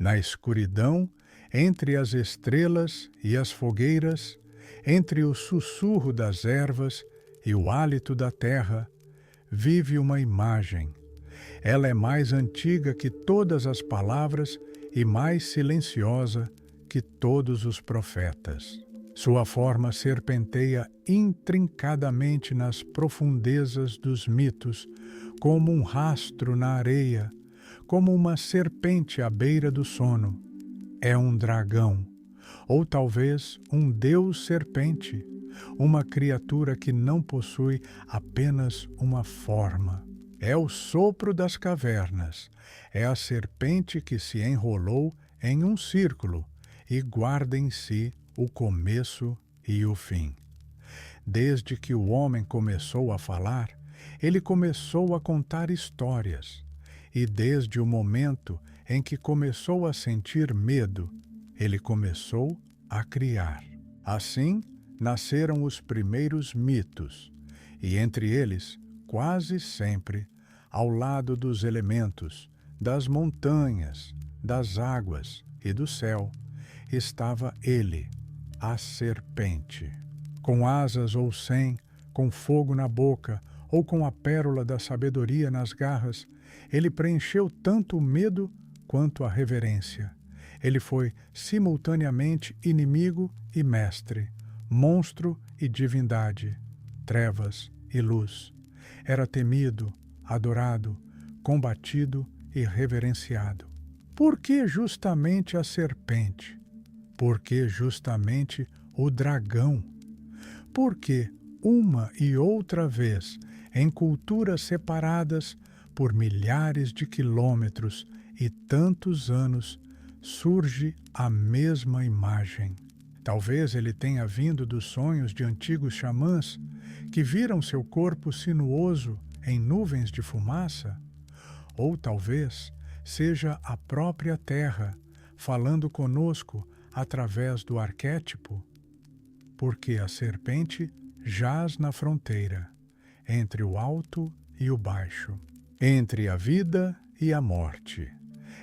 Na escuridão, entre as estrelas e as fogueiras, entre o sussurro das ervas e o hálito da terra, vive uma imagem. Ela é mais antiga que todas as palavras e mais silenciosa que todos os profetas. Sua forma serpenteia intrincadamente nas profundezas dos mitos, como um rastro na areia, como uma serpente à beira do sono. É um dragão, ou talvez um deus serpente, uma criatura que não possui apenas uma forma. É o sopro das cavernas, é a serpente que se enrolou em um círculo e guarda em si o começo e o fim. Desde que o homem começou a falar, ele começou a contar histórias, e desde o momento em que começou a sentir medo, ele começou a criar. Assim, nasceram os primeiros mitos, e entre eles, quase sempre, ao lado dos elementos, das montanhas, das águas e do céu, estava ele, a serpente. Com asas ou sem, com fogo na boca ou com a pérola da sabedoria nas garras, ele preencheu tanto o medo quanto a reverência. Ele foi simultaneamente inimigo e mestre, monstro e divindade, trevas e luz. Era temido, adorado, combatido e reverenciado. Por que justamente a serpente? Por que justamente o dragão? Por que, uma e outra vez, em culturas separadas por milhares de quilômetros e tantos anos, surge a mesma imagem? Talvez ele tenha vindo dos sonhos de antigos xamãs que viram seu corpo sinuoso em nuvens de fumaça? Ou talvez seja a própria Terra falando conosco através do arquétipo? Porque a serpente jaz na fronteira, entre o alto e o baixo, entre a vida e a morte.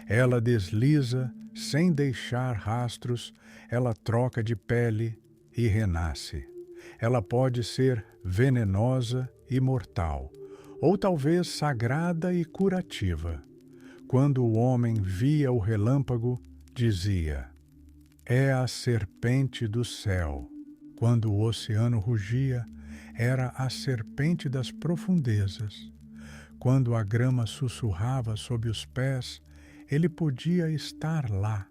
Ela desliza sem deixar rastros, ela troca de pele e renasce. Ela pode ser venenosa e mortal, ou talvez sagrada e curativa. Quando o homem via o relâmpago, dizia: é a serpente do céu. Quando o oceano rugia, era a serpente das profundezas. Quando a grama sussurrava sob os pés, ele podia estar lá.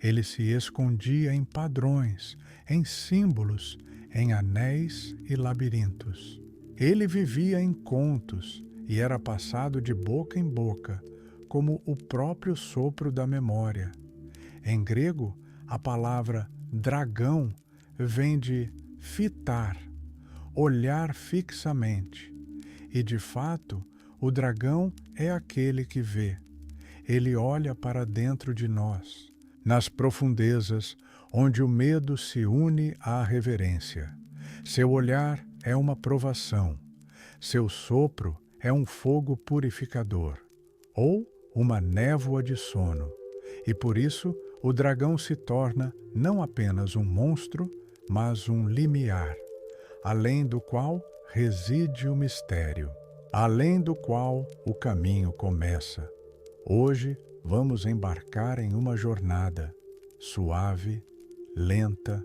Ele se escondia em padrões, em símbolos, em anéis e labirintos. Ele vivia em contos e era passado de boca em boca, como o próprio sopro da memória. Em grego, a palavra dragão vem de fitar, olhar fixamente. E, de fato, o dragão é aquele que vê. Ele olha para dentro de nós, nas profundezas, onde o medo se une à reverência. Seu olhar é uma provação. Seu sopro é um fogo purificador, ou uma névoa de sono. E por isso, o dragão se torna não apenas um monstro, mas um limiar, além do qual reside o mistério, além do qual o caminho começa. Hoje vamos embarcar em uma jornada suave, lenta.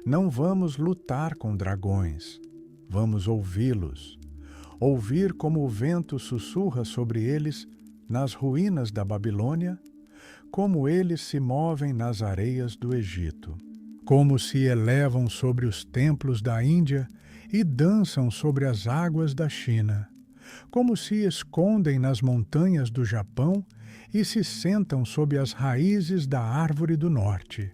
Não vamos lutar com dragões, vamos ouvi-los, ouvir como o vento sussurra sobre eles nas ruínas da Babilônia, como eles se movem nas areias do Egito, como se elevam sobre os templos da Índia e dançam sobre as águas da China, como se escondem nas montanhas do Japão e se sentam sob as raízes da árvore do norte.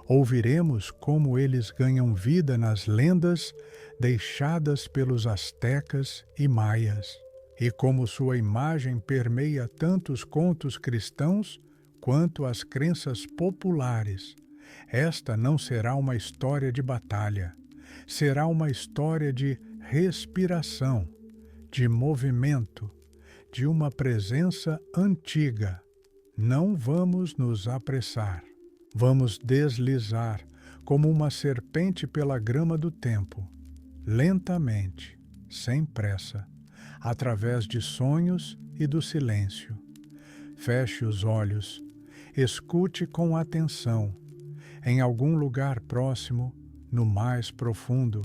Ouviremos como eles ganham vida nas lendas deixadas pelos astecas e maias, e como sua imagem permeia tanto os contos cristãos quanto as crenças populares. Esta não será uma história de batalha, será uma história de respiração, de movimento, de uma presença antiga, Não vamos nos apressar. Vamos deslizar como uma serpente pela grama do tempo, lentamente, sem pressa, através de sonhos e do silêncio. Feche os olhos, escute com atenção. Em algum lugar próximo, no mais profundo,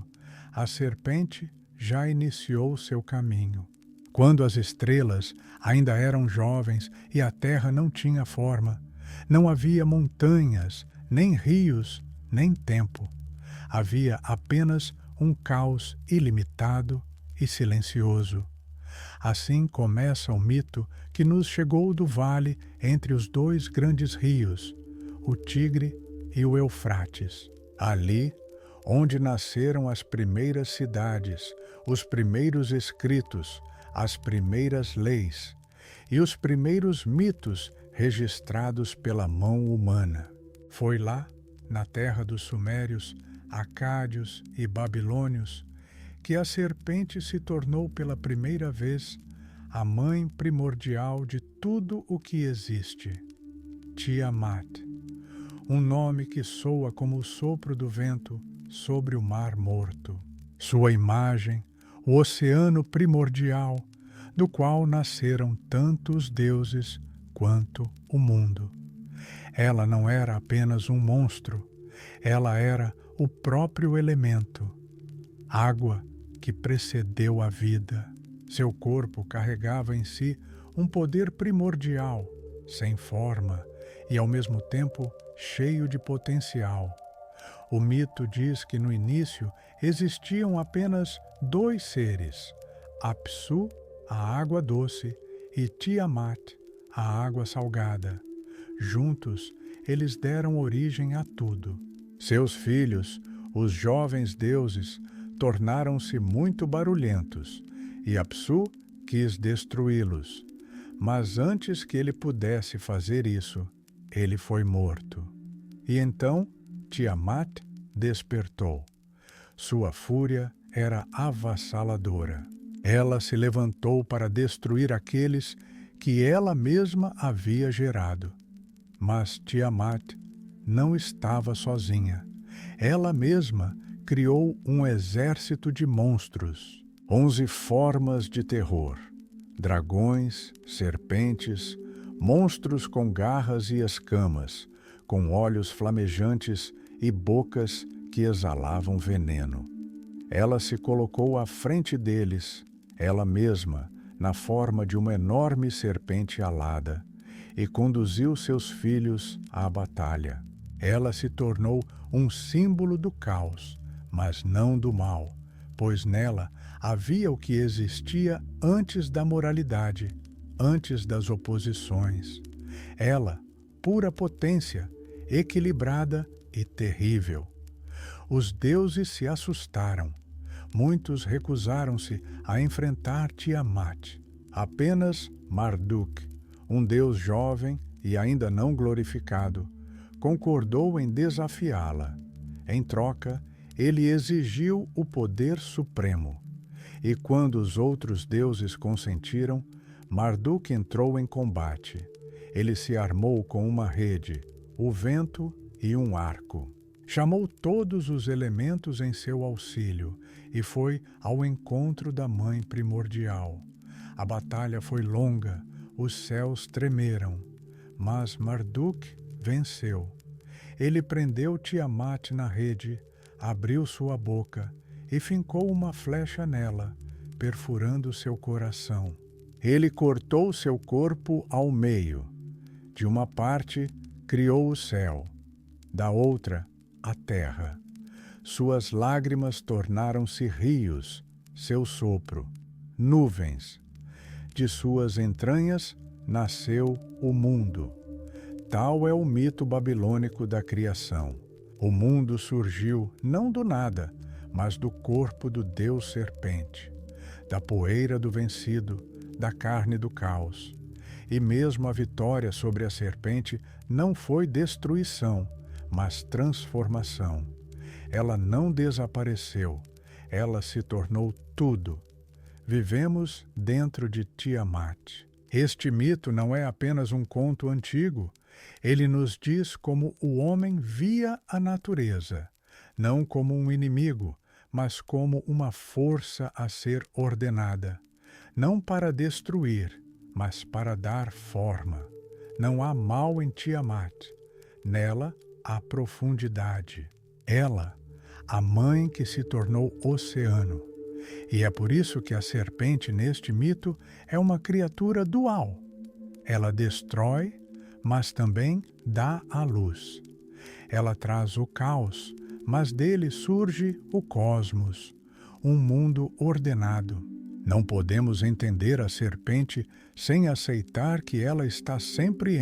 a serpente já iniciou seu caminho. Quando as estrelas ainda eram jovens e a terra não tinha forma, não havia montanhas, nem rios, nem tempo. Havia apenas um caos ilimitado e silencioso. Assim começa o mito que nos chegou do vale entre os dois grandes rios, o Tigre e o Eufrates. Ali, onde nasceram as primeiras cidades, os primeiros escritos, as primeiras leis e os primeiros mitos registrados pela mão humana. Foi lá, na terra dos sumérios, acádios e babilônios, que a serpente se tornou pela primeira vez a mãe primordial de tudo o que existe, Tiamat, um nome que soa como o sopro do vento sobre o mar morto. Sua imagem, o oceano primordial, do qual nasceram tantos deuses quanto o mundo. Ela não era apenas um monstro, ela era o próprio elemento, água que precedeu a vida. Seu corpo carregava em si um poder primordial, sem forma e ao mesmo tempo cheio de potencial. O mito diz que no início existiam apenas dois seres, Apsu, a água doce, e Tiamat, a água salgada. Juntos, eles deram origem a tudo. Seus filhos, os jovens deuses, tornaram-se muito barulhentos, e Apsu quis destruí-los. Mas antes que ele pudesse fazer isso, ele foi morto. E então Tiamat despertou. Sua fúria era avassaladora. Ela se levantou para destruir aqueles que ela mesma havia gerado. Mas Tiamat não estava sozinha. Ela mesma criou um exército de monstros, 11 formas de terror, dragões, serpentes, monstros com garras e escamas, com olhos flamejantes e bocas que exalavam veneno. Ela se colocou à frente deles, ela mesma, na forma de uma enorme serpente alada, e conduziu seus filhos à batalha. Ela se tornou um símbolo do caos, mas não do mal, pois nela havia o que existia antes da moralidade, antes das oposições. Ela, pura potência, equilibrada e terrível. Os deuses se assustaram. Muitos recusaram-se a enfrentar Tiamat. Apenas Marduk, um deus jovem e ainda não glorificado, concordou em desafiá-la. Em troca, ele exigiu o poder supremo. E quando os outros deuses consentiram, Marduk entrou em combate. Ele se armou com uma rede, o vento e um arco. Chamou todos os elementos em seu auxílio e foi ao encontro da mãe primordial. A batalha foi longa, os céus tremeram, mas Marduk venceu. Ele prendeu Tiamat na rede, abriu sua boca e fincou uma flecha nela, perfurando seu coração. Ele cortou seu corpo ao meio. De uma parte, criou o céu, da outra, a terra. Suas lágrimas tornaram-se rios, seu sopro, nuvens. De suas entranhas nasceu o mundo. Tal é o mito babilônico da criação. O mundo surgiu não do nada, mas do corpo do Deus serpente, da poeira do vencido, da carne do caos. E mesmo a vitória sobre a serpente não foi destruição, mas transformação. Ela não desapareceu, ela se tornou tudo. Vivemos dentro de Tiamat. Este mito não é apenas um conto antigo. Ele nos diz como o homem via a natureza, não como um inimigo, mas como uma força a ser ordenada, não para destruir, mas para dar forma. Não há mal em Tiamat. Nela há profundidade. Ela, a mãe que se tornou oceano. E é por isso que a serpente neste mito é uma criatura dual. Ela destrói, mas também dá a luz. Ela traz o caos, mas dele surge o cosmos, um mundo ordenado. Não podemos entender a serpente sem aceitar que ela está sempre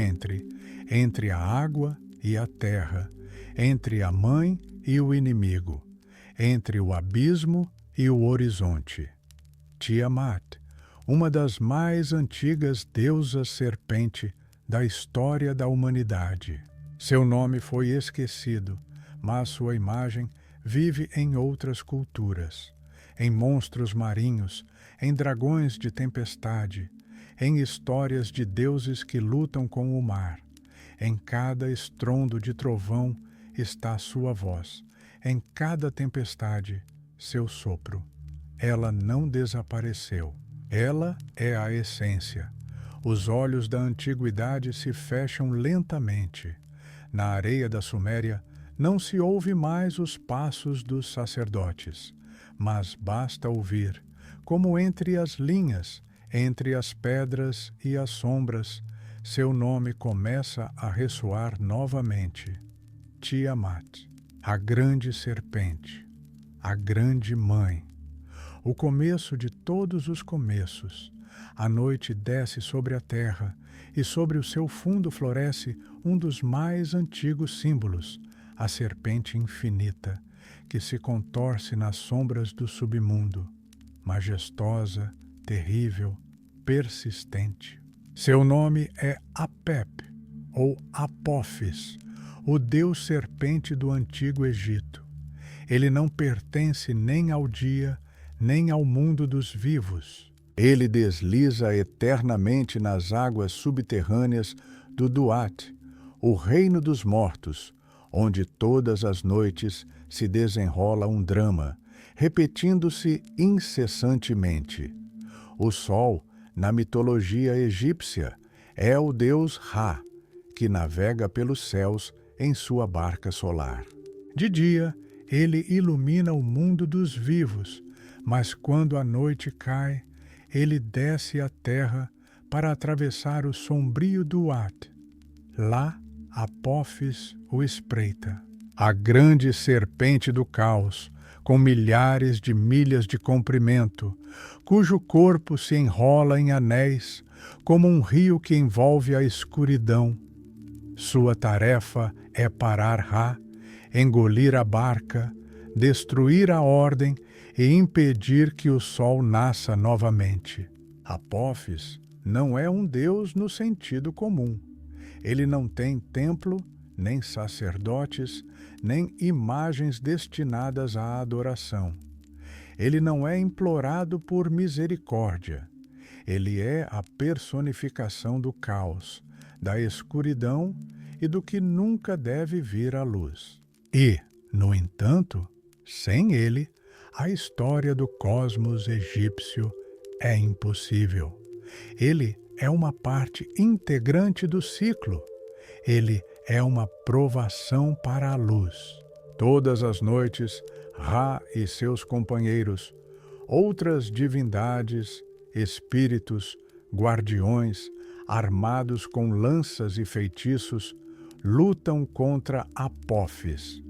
entre a água e a terra, entre a mãe e o inimigo, entre o abismo e o horizonte. Tiamat, uma das mais antigas deusas serpente da história da humanidade. Seu nome foi esquecido, mas sua imagem vive em outras culturas, em monstros marinhos, em dragões de tempestade, em histórias de deuses que lutam com o mar. Em cada estrondo de trovão está sua voz, em cada tempestade, seu sopro. Ela não desapareceu. Ela é a essência. Os olhos da antiguidade se fecham lentamente. Na areia da Suméria não se ouve mais os passos dos sacerdotes, mas basta ouvir, como entre as linhas, entre as pedras e as sombras, seu nome começa a ressoar novamente. Tiamat, a grande serpente, a grande mãe. O começo de todos os começos. A noite desce sobre a terra e sobre o seu fundo floresce um dos mais antigos símbolos, a serpente infinita, que se contorce nas sombras do submundo, majestosa, terrível, persistente. Seu nome é Apep, ou Apófis, o deus serpente do antigo Egito. Ele não pertence nem ao dia, nem ao mundo dos vivos. Ele desliza eternamente nas águas subterrâneas do Duat, o reino dos mortos, onde todas as noites se desenrola um drama, repetindo-se incessantemente. O sol, na mitologia egípcia, é o deus Ra, que navega pelos céus em sua barca solar. De dia, ele ilumina o mundo dos vivos, mas quando a noite cai, ele desce à terra para atravessar o sombrio Duat. Lá, Apófis o espreita. A grande serpente do caos, com milhares de milhas de comprimento, cujo corpo se enrola em anéis, como um rio que envolve a escuridão. Sua tarefa é parar Ra, engolir a barca, destruir a ordem e impedir que o sol nasça novamente. Apófis não é um deus no sentido comum. Ele não tem templo, nem sacerdotes, nem imagens destinadas à adoração. Ele não é implorado por misericórdia. Ele é a personificação do caos, da escuridão e do que nunca deve vir à luz. E, no entanto, sem ele, a história do cosmos egípcio é impossível. Ele é uma parte integrante do ciclo. Ele é uma provação para a luz. Todas as noites, Ra e seus companheiros, outras divindades, espíritos, guardiões, armados com lanças e feitiços, lutam contra Apófis.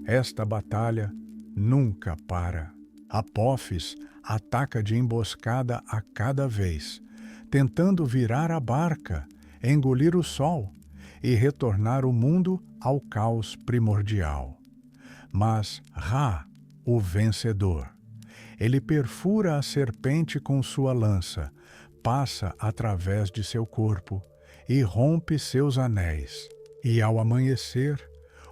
Esta batalha nunca para. Apófis ataca de emboscada a cada vez, tentando virar a barca, engolir o sol e retornar o mundo ao caos primordial. Mas Ra, o vencedor, ele perfura a serpente com sua lança, passa através de seu corpo e rompe seus anéis. E ao amanhecer,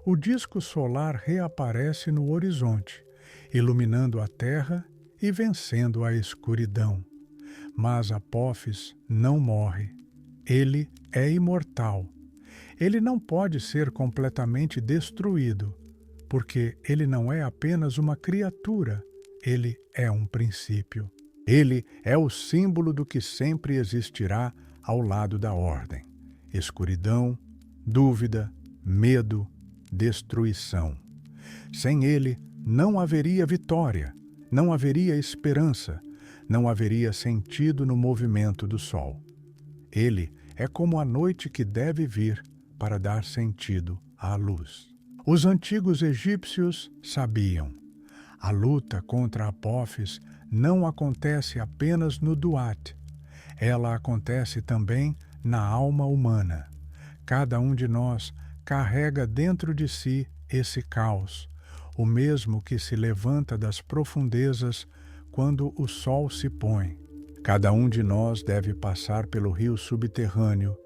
o disco solar reaparece no horizonte, iluminando a terra e vencendo a escuridão. Mas Apófis não morre. Ele é imortal. Ele não pode ser completamente destruído, porque ele não é apenas uma criatura, ele é um princípio. Ele é o símbolo do que sempre existirá ao lado da ordem: escuridão, dúvida, medo, destruição. Sem ele, não haveria vitória, não haveria esperança, não haveria sentido no movimento do sol. Ele é como a noite que deve vir para dar sentido à luz. Os antigos egípcios sabiam: a luta contra Apófis não acontece apenas no Duat, ela acontece também na alma humana. Cada um de nós carrega dentro de si esse caos, o mesmo que se levanta das profundezas quando o sol se põe. Cada um de nós deve passar pelo rio subterrâneo,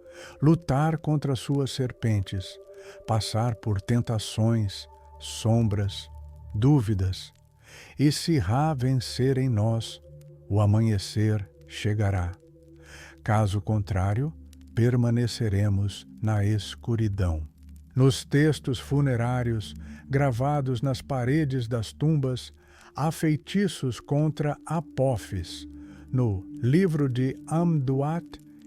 lutar contra suas serpentes, passar por tentações, sombras, dúvidas. E se Ra vencer em nós, o amanhecer chegará. Caso contrário, permaneceremos na escuridão. Nos textos funerários, gravados nas paredes das tumbas, há feitiços contra Apófis. No livro de Amduat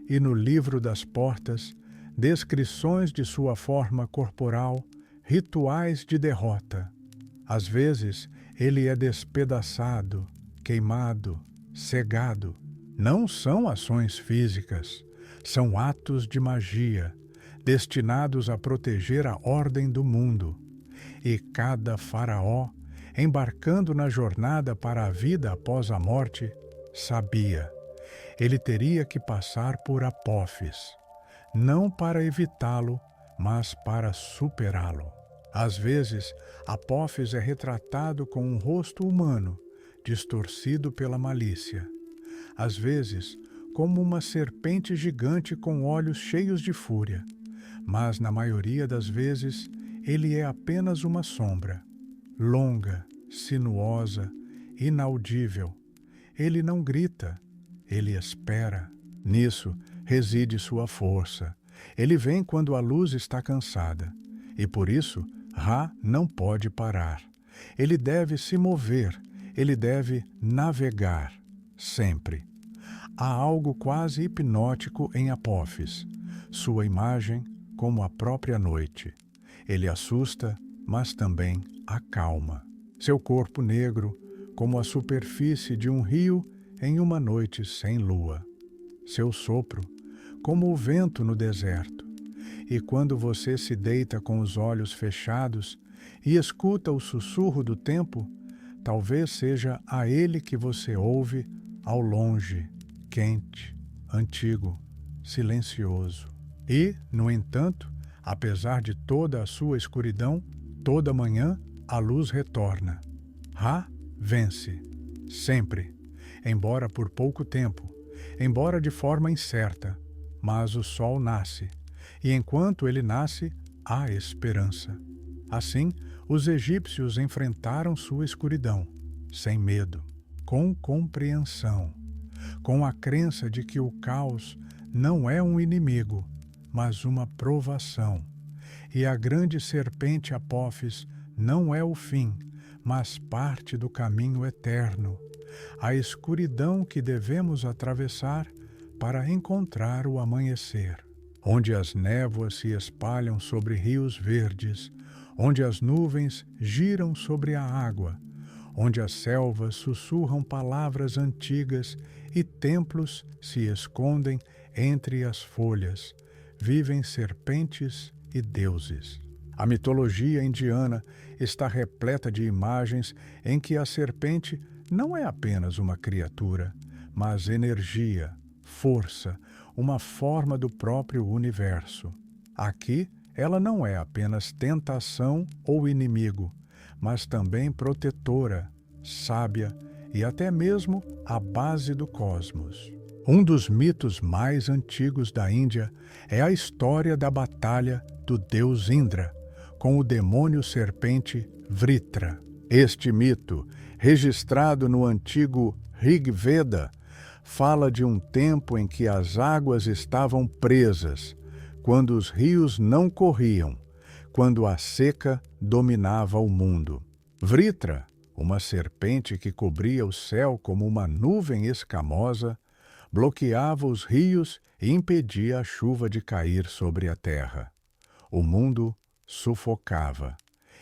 e no livro das portas, descrições de sua forma corporal, rituais de derrota. Às vezes, ele é despedaçado, queimado, cegado. Não são ações físicas, são atos de magia, destinados a proteger a ordem do mundo. E cada faraó, embarcando na jornada para a vida após a morte, sabia: ele teria que passar por Apófis, não para evitá-lo, mas para superá-lo. Às vezes, Apófis é retratado com um rosto humano, distorcido pela malícia. Às vezes, como uma serpente gigante com olhos cheios de fúria. Mas, na maioria das vezes, ele é apenas uma sombra, longa, sinuosa, inaudível. Ele não grita, ele espera. Nisso reside sua força. Ele vem quando a luz está cansada. E por isso, Ra não pode parar. Ele deve se mover, ele deve navegar, sempre. Há algo quase hipnótico em Apófis, sua imagem como a própria noite. Ele assusta, mas também acalma. Seu corpo negro, como a superfície de um rio em uma noite sem lua. Seu sopro, como o vento no deserto. E quando você se deita com os olhos fechados e escuta o sussurro do tempo, talvez seja a ele que você ouve ao longe, quente, antigo, silencioso. E, no entanto, apesar de toda a sua escuridão, toda manhã a luz retorna. Ra vence, sempre, embora por pouco tempo, embora de forma incerta, mas o sol nasce, e enquanto ele nasce, há esperança. Assim, os egípcios enfrentaram sua escuridão, sem medo, com compreensão, com a crença de que o caos não é um inimigo, mas uma provação. E a grande serpente Apófis não é o fim, mas parte do caminho eterno, a escuridão que devemos atravessar para encontrar o amanhecer, onde as névoas se espalham sobre rios verdes, onde as nuvens giram sobre a água, onde as selvas sussurram palavras antigas e templos se escondem entre as folhas, vivem serpentes e deuses. A mitologia indiana está repleta de imagens em que a serpente não é apenas uma criatura, mas energia, força, uma forma do próprio universo. Aqui, ela não é apenas tentação ou inimigo, mas também protetora, sábia e até mesmo a base do cosmos. Um dos mitos mais antigos da Índia é a história da batalha do deus Indra com o demônio serpente Vritra. Este mito, registrado no antigo Rig Veda, fala de um tempo em que as águas estavam presas, quando os rios não corriam, quando a seca dominava o mundo. Vritra, uma serpente que cobria o céu como uma nuvem escamosa, bloqueava os rios e impedia a chuva de cair sobre a terra. O mundo sufocava.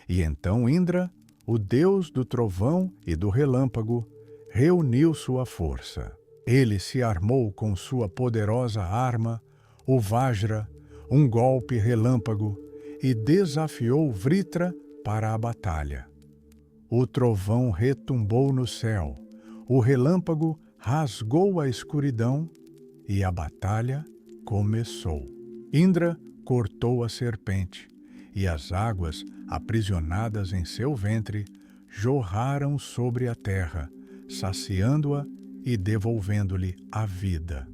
E então Indra, o deus do trovão e do relâmpago, reuniu sua força. Ele se armou com sua poderosa arma, o Vajra, um golpe relâmpago, e desafiou Vritra para a batalha. O trovão retumbou no céu, o relâmpago rasgou a escuridão e a batalha começou. Indra cortou a serpente, e as águas, aprisionadas em seu ventre, jorraram sobre a terra, saciando-a e devolvendo-lhe a vida.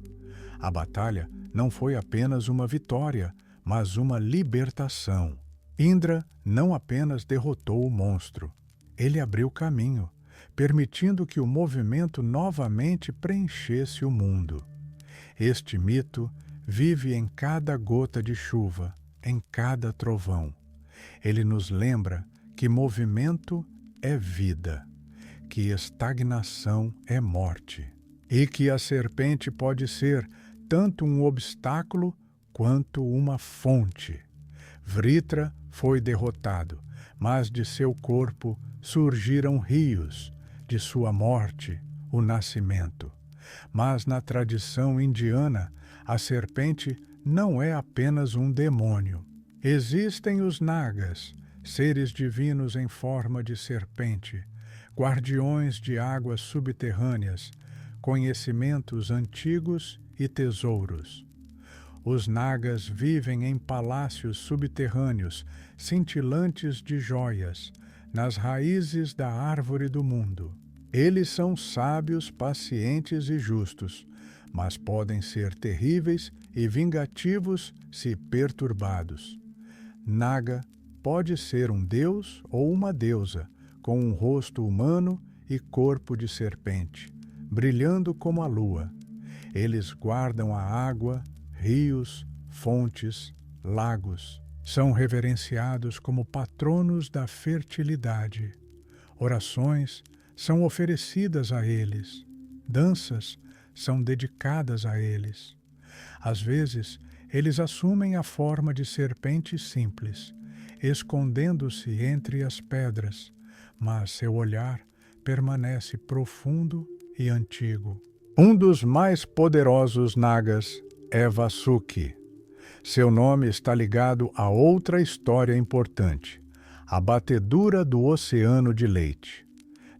A batalha não foi apenas uma vitória, mas uma libertação. Indra não apenas derrotou o monstro, ele abriu caminho, permitindo que o movimento novamente preenchesse o mundo. Este mito vive em cada gota de chuva, em cada trovão. Ele nos lembra que movimento é vida, que estagnação é morte, e que a serpente pode ser tanto um obstáculo quanto uma fonte. Vritra foi derrotado, mas de seu corpo surgiram rios, de sua morte, o nascimento. Mas na tradição indiana, a serpente não é apenas um demônio. Existem os nagas, seres divinos em forma de serpente, guardiões de águas subterrâneas, conhecimentos antigos e tesouros. Os nagas vivem em palácios subterrâneos, cintilantes de joias, nas raízes da árvore do mundo. Eles são sábios, pacientes e justos, mas podem ser terríveis e vingativos se perturbados. Naga pode ser um deus ou uma deusa, com um rosto humano e corpo de serpente, brilhando como a lua. Eles guardam a água, rios, fontes, lagos. São reverenciados como patronos da fertilidade. Orações são oferecidas a eles. Danças são dedicadas a eles. Às vezes, eles assumem a forma de serpentes simples, escondendo-se entre as pedras, mas seu olhar permanece profundo e antigo. Um dos mais poderosos nagas é Vasuki. Seu nome está ligado a outra história importante, a batedura do oceano de leite.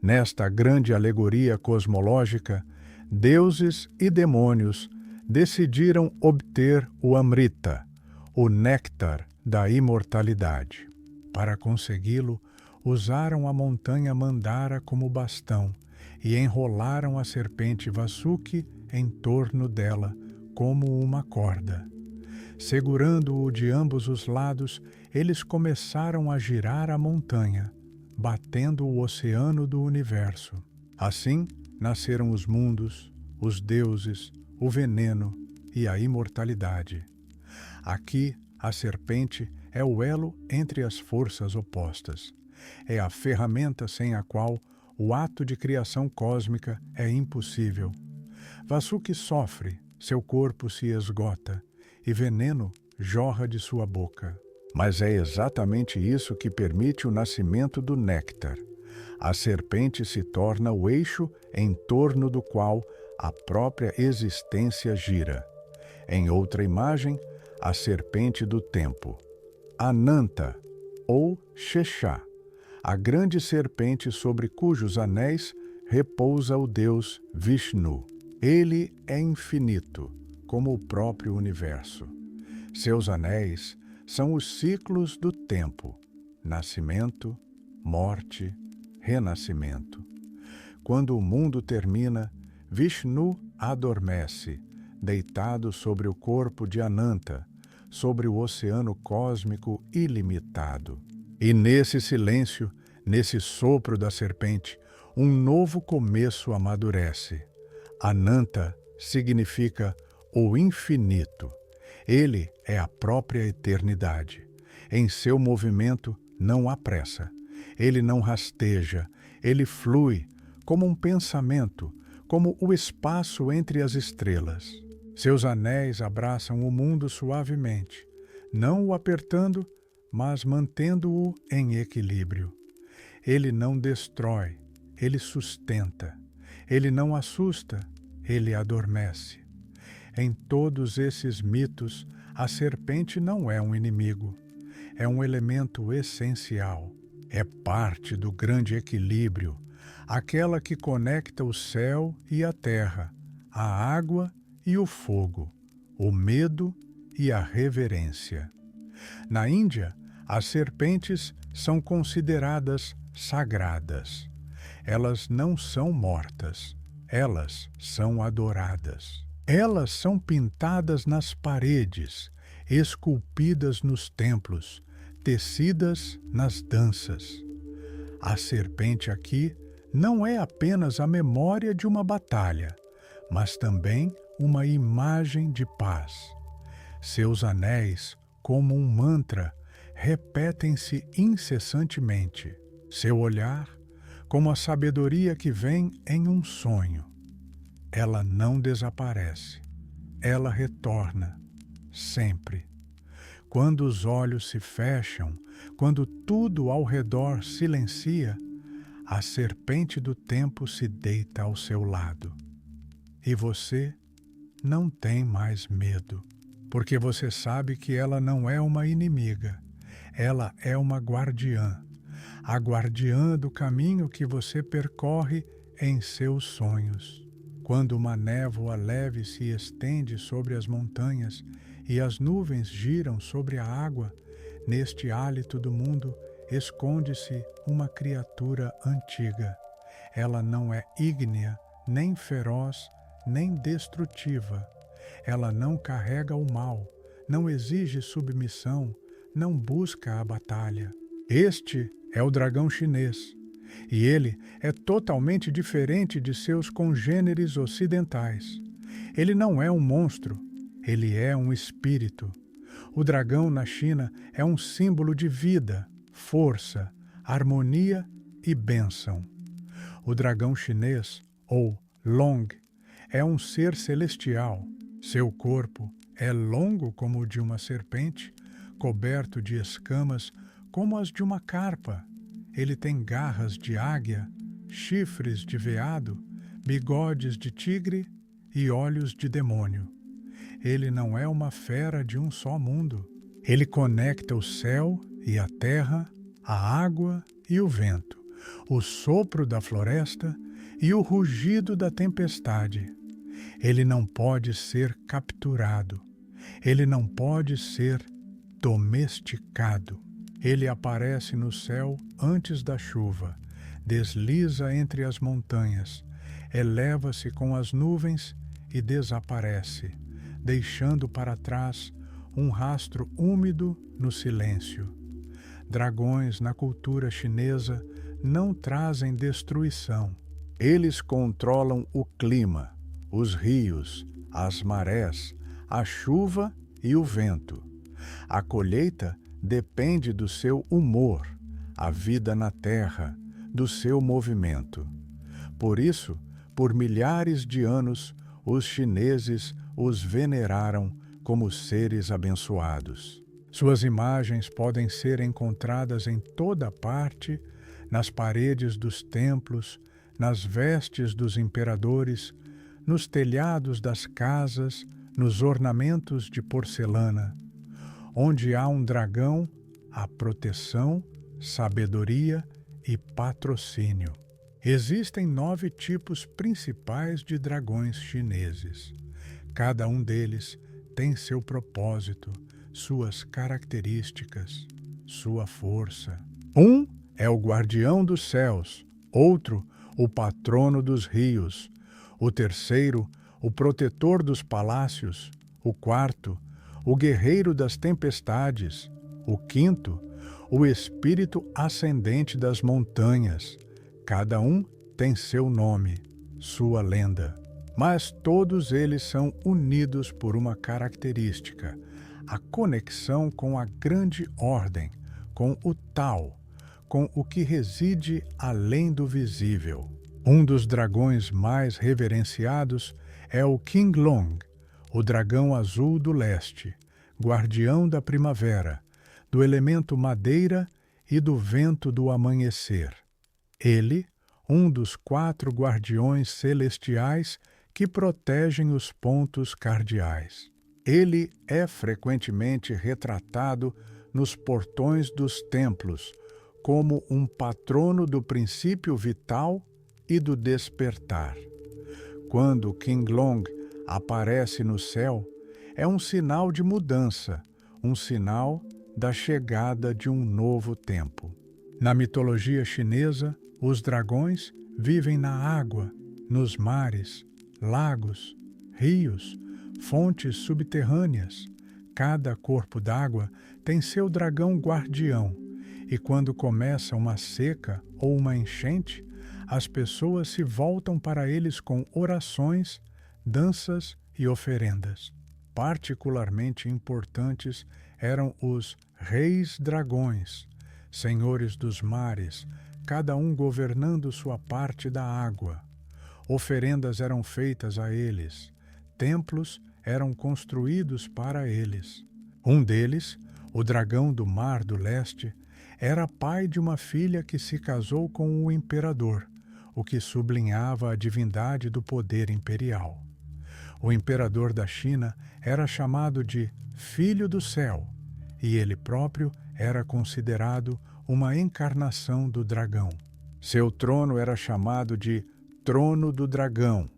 Nesta grande alegoria cosmológica, deuses e demônios decidiram obter o Amrita, o néctar da imortalidade. Para consegui-lo, usaram a montanha Mandara como bastão e enrolaram a serpente Vasuki em torno dela como uma corda. Segurando-o de ambos os lados, eles começaram a girar a montanha, batendo o oceano do universo. Assim nasceram os mundos, os deuses, o veneno e a imortalidade. Aqui, a serpente é o elo entre as forças opostas. É a ferramenta sem a qual o ato de criação cósmica é impossível. Vasuki sofre, seu corpo se esgota, e veneno jorra de sua boca. Mas é exatamente isso que permite o nascimento do néctar. A serpente se torna o eixo em torno do qual a própria existência gira. Em outra imagem, a serpente do tempo. Ananta, ou Shesha, a grande serpente sobre cujos anéis repousa o deus Vishnu. Ele é infinito, como o próprio universo. Seus anéis são os ciclos do tempo: nascimento, morte, renascimento. Quando o mundo termina, Vishnu adormece, deitado sobre o corpo de Ananta, sobre o oceano cósmico ilimitado. E nesse silêncio, nesse sopro da serpente, um novo começo amadurece. Ananta significa o infinito. Ele é a própria eternidade. Em seu movimento não há pressa. Ele não rasteja, ele flui como um pensamento, como o espaço entre as estrelas. Seus anéis abraçam o mundo suavemente, não o apertando, mas mantendo-o em equilíbrio. Ele não destrói, ele sustenta. Ele não assusta, ele adormece. Em todos esses mitos, a serpente não é um inimigo. É um elemento essencial. É parte do grande equilíbrio, aquela que conecta o céu e a terra, a água e o fogo, o medo e a reverência. Na Índia, as serpentes são consideradas sagradas. Elas não são mortas, elas são adoradas. Elas são pintadas nas paredes, esculpidas nos templos, tecidas nas danças. A serpente aqui não é apenas a memória de uma batalha, mas também uma imagem de paz. Seus anéis, como um mantra, repetem-se incessantemente. Seu olhar, como a sabedoria que vem em um sonho. Ela não desaparece, ela retorna, sempre. Quando os olhos se fecham, quando tudo ao redor silencia, a serpente do tempo se deita ao seu lado. E você não tem mais medo, porque você sabe que ela não é uma inimiga, ela é uma guardiã, a guardiã do caminho que você percorre em seus sonhos. Quando uma névoa leve se estende sobre as montanhas e as nuvens giram sobre a água, neste hálito do mundo esconde-se uma criatura antiga. Ela não é ígnea, nem feroz, nem destrutiva. Ela não carrega o mal, não exige submissão, não busca a batalha. Este é o dragão chinês. E ele é totalmente diferente de seus congêneres ocidentais. Ele não é um monstro, ele é um espírito. O dragão na China é um símbolo de vida, força, harmonia e bênção. O dragão chinês, ou Long, é um ser celestial. Seu corpo é longo como o de uma serpente, coberto de escamas como as de uma carpa. Ele tem garras de águia, chifres de veado, bigodes de tigre e olhos de demônio. Ele não é uma fera de um só mundo. Ele conecta o céu e a terra, a água e o vento, o sopro da floresta e o rugido da tempestade. Ele não pode ser capturado. Ele não pode ser domesticado. Ele aparece no céu antes da chuva, desliza entre as montanhas, eleva-se com as nuvens e desaparece, deixando para trás um rastro úmido no silêncio. Dragões na cultura chinesa não trazem destruição. Eles controlam o clima, os rios, as marés, a chuva e o vento. A colheita depende do seu humor, a vida na terra, do seu movimento. Por isso, por milhares de anos, os chineses os veneraram como seres abençoados. Suas imagens podem ser encontradas em toda parte, nas paredes dos templos, nas vestes dos imperadores, nos telhados das casas, nos ornamentos de porcelana. Onde há um dragão, há proteção, sabedoria e patrocínio. Existem 9 tipos principais de dragões chineses. Cada um deles tem seu propósito, suas características, sua força. Um é o guardião dos céus, outro, o patrono dos rios, o terceiro, o protetor dos palácios, o quarto, o guerreiro das tempestades, o quinto, o espírito ascendente das montanhas. Cada um tem seu nome, sua lenda. Mas todos eles são unidos por uma característica: a conexão com a grande ordem, com o Tao, com o que reside além do visível. Um dos dragões mais reverenciados é o Qinglong, o dragão azul do leste, guardião da primavera, do elemento madeira e do vento do amanhecer. Ele, um dos 4 guardiões celestiais que protegem os pontos cardeais. Ele é frequentemente retratado nos portões dos templos como um patrono do princípio vital e do despertar. Quando Qinglong aparece no céu, é um sinal de mudança, um sinal da chegada de um novo tempo. Na mitologia chinesa, os dragões vivem na água, nos mares, lagos, rios, fontes subterrâneas. Cada corpo d'água tem seu dragão guardião, e quando começa uma seca ou uma enchente, as pessoas se voltam para eles com orações, danças e oferendas. Particularmente importantes eram os reis dragões, senhores dos mares, cada um governando sua parte da água. Oferendas eram feitas a eles, templos eram construídos para eles. Um deles, o dragão do Mar do Leste, era pai de uma filha que se casou com o imperador, o que sublinhava a divindade do poder imperial. O imperador da China era chamado de Filho do Céu, e ele próprio era considerado uma encarnação do dragão. Seu trono era chamado de Trono do Dragão,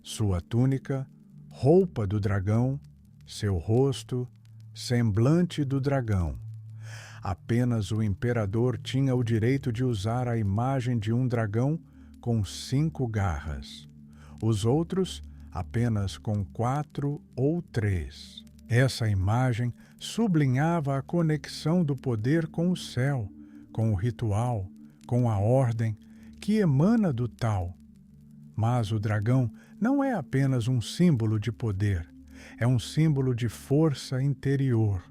sua túnica, roupa do dragão, seu rosto, semblante do dragão. Apenas o imperador tinha o direito de usar a imagem de um dragão com 5 garras. Os outros, apenas com 4 ou 3. Essa imagem sublinhava a conexão do poder com o céu, com o ritual, com a ordem que emana do Tao. Mas o dragão não é apenas um símbolo de poder, é um símbolo de força interior,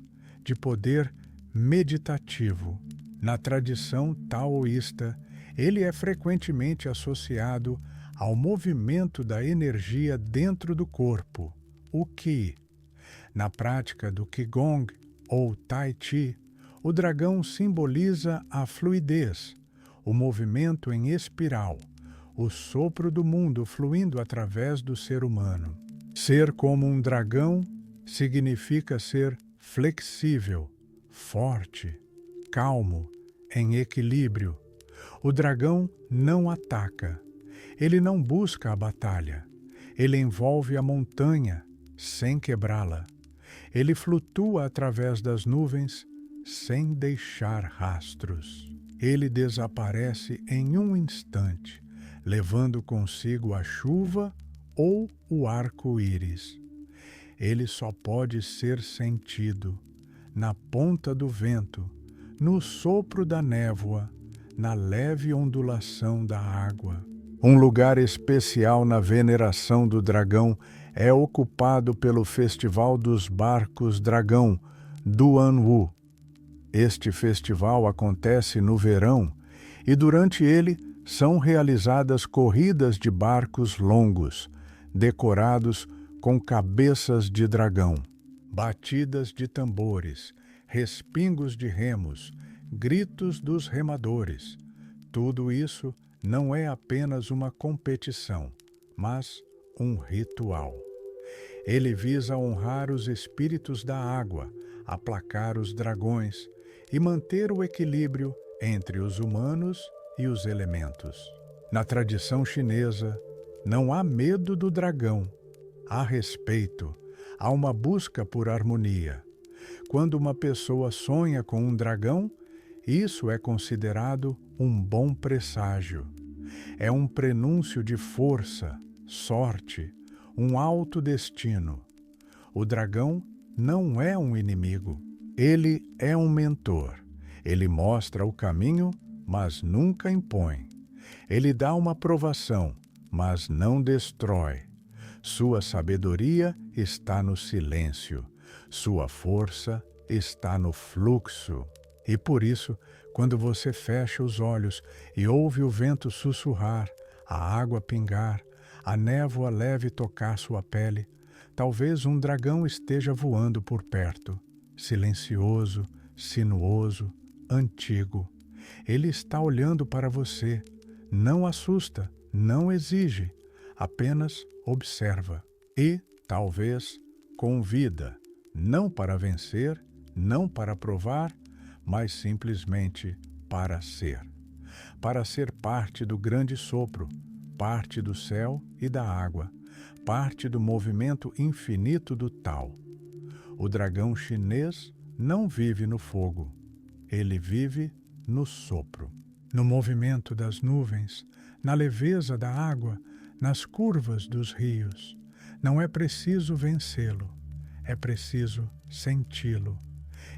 de poder meditativo. Na tradição taoísta, ele é frequentemente associado ao movimento da energia dentro do corpo, o Qi. Na prática do Qigong ou Tai Chi, o dragão simboliza a fluidez, o movimento em espiral, o sopro do mundo fluindo através do ser humano. Ser como um dragão significa ser flexível, forte, calmo, em equilíbrio. O dragão não ataca. Ele não busca a batalha. Ele envolve a montanha sem quebrá-la. Ele flutua através das nuvens sem deixar rastros. Ele desaparece em um instante, levando consigo a chuva ou o arco-íris. Ele só pode ser sentido na ponta do vento, no sopro da névoa, na leve ondulação da água. Um lugar especial na veneração do dragão é ocupado pelo Festival dos Barcos Dragão, Duanwu. Este festival acontece no verão e durante ele são realizadas corridas de barcos longos, decorados com cabeças de dragão, batidas de tambores, respingos de remos, gritos dos remadores. Tudo isso não é apenas uma competição, mas um ritual. Ele visa honrar os espíritos da água, aplacar os dragões e manter o equilíbrio entre os humanos e os elementos. Na tradição chinesa, não há medo do dragão, há respeito, há uma busca por harmonia. Quando uma pessoa sonha com um dragão, isso é considerado um bom presságio. É um prenúncio de força, sorte, um alto destino. O dragão não é um inimigo. Ele é um mentor. Ele mostra o caminho, mas nunca impõe. Ele dá uma provação, mas não destrói. Sua sabedoria está no silêncio, sua força está no fluxo. E por isso, quando você fecha os olhos e ouve o vento sussurrar, a água pingar, a névoa leve tocar sua pele, talvez um dragão esteja voando por perto, silencioso, sinuoso, antigo. Ele está olhando para você, não assusta, não exige, apenas observa e, talvez, convida, não para vencer, não para provar, mas simplesmente para ser parte do grande sopro, parte do céu e da água, parte do movimento infinito do Tao. O dragão chinês não vive no fogo, ele vive no sopro, no movimento das nuvens, na leveza da água, nas curvas dos rios. Não é preciso vencê-lo, é preciso senti-lo.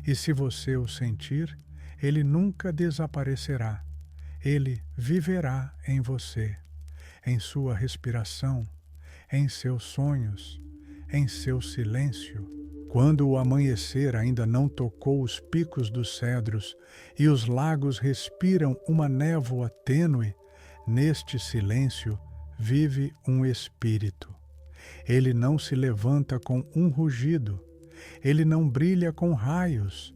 E se você o sentir, ele nunca desaparecerá. Ele viverá em você, em sua respiração, em seus sonhos, em seu silêncio. Quando o amanhecer ainda não tocou os picos dos cedros e os lagos respiram uma névoa tênue, neste silêncio vive um espírito. Ele não se levanta com um rugido, ele não brilha com raios,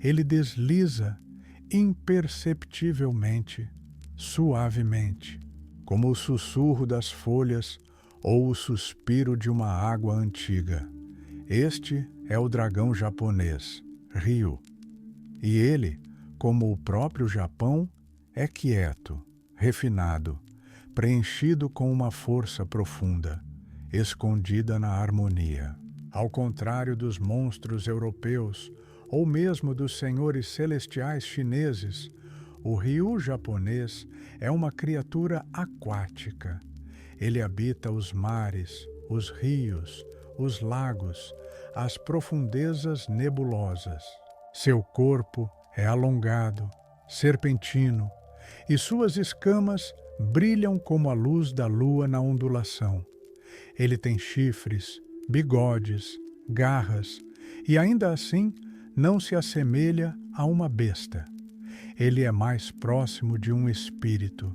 ele desliza imperceptivelmente, suavemente, como o sussurro das folhas ou o suspiro de uma água antiga. Este é o dragão japonês, Ryu. E ele, como o próprio Japão, é quieto, refinado, preenchido com uma força profunda, escondida na harmonia. Ao contrário dos monstros europeus, ou mesmo dos senhores celestiais chineses, o Ryu japonês é uma criatura aquática. Ele habita os mares, os rios, os lagos, as profundezas nebulosas. Seu corpo é alongado, serpentino, e suas escamas brilham como a luz da lua na ondulação. Ele tem chifres, bigodes, garras, e ainda assim não se assemelha a uma besta. Ele é mais próximo de um espírito,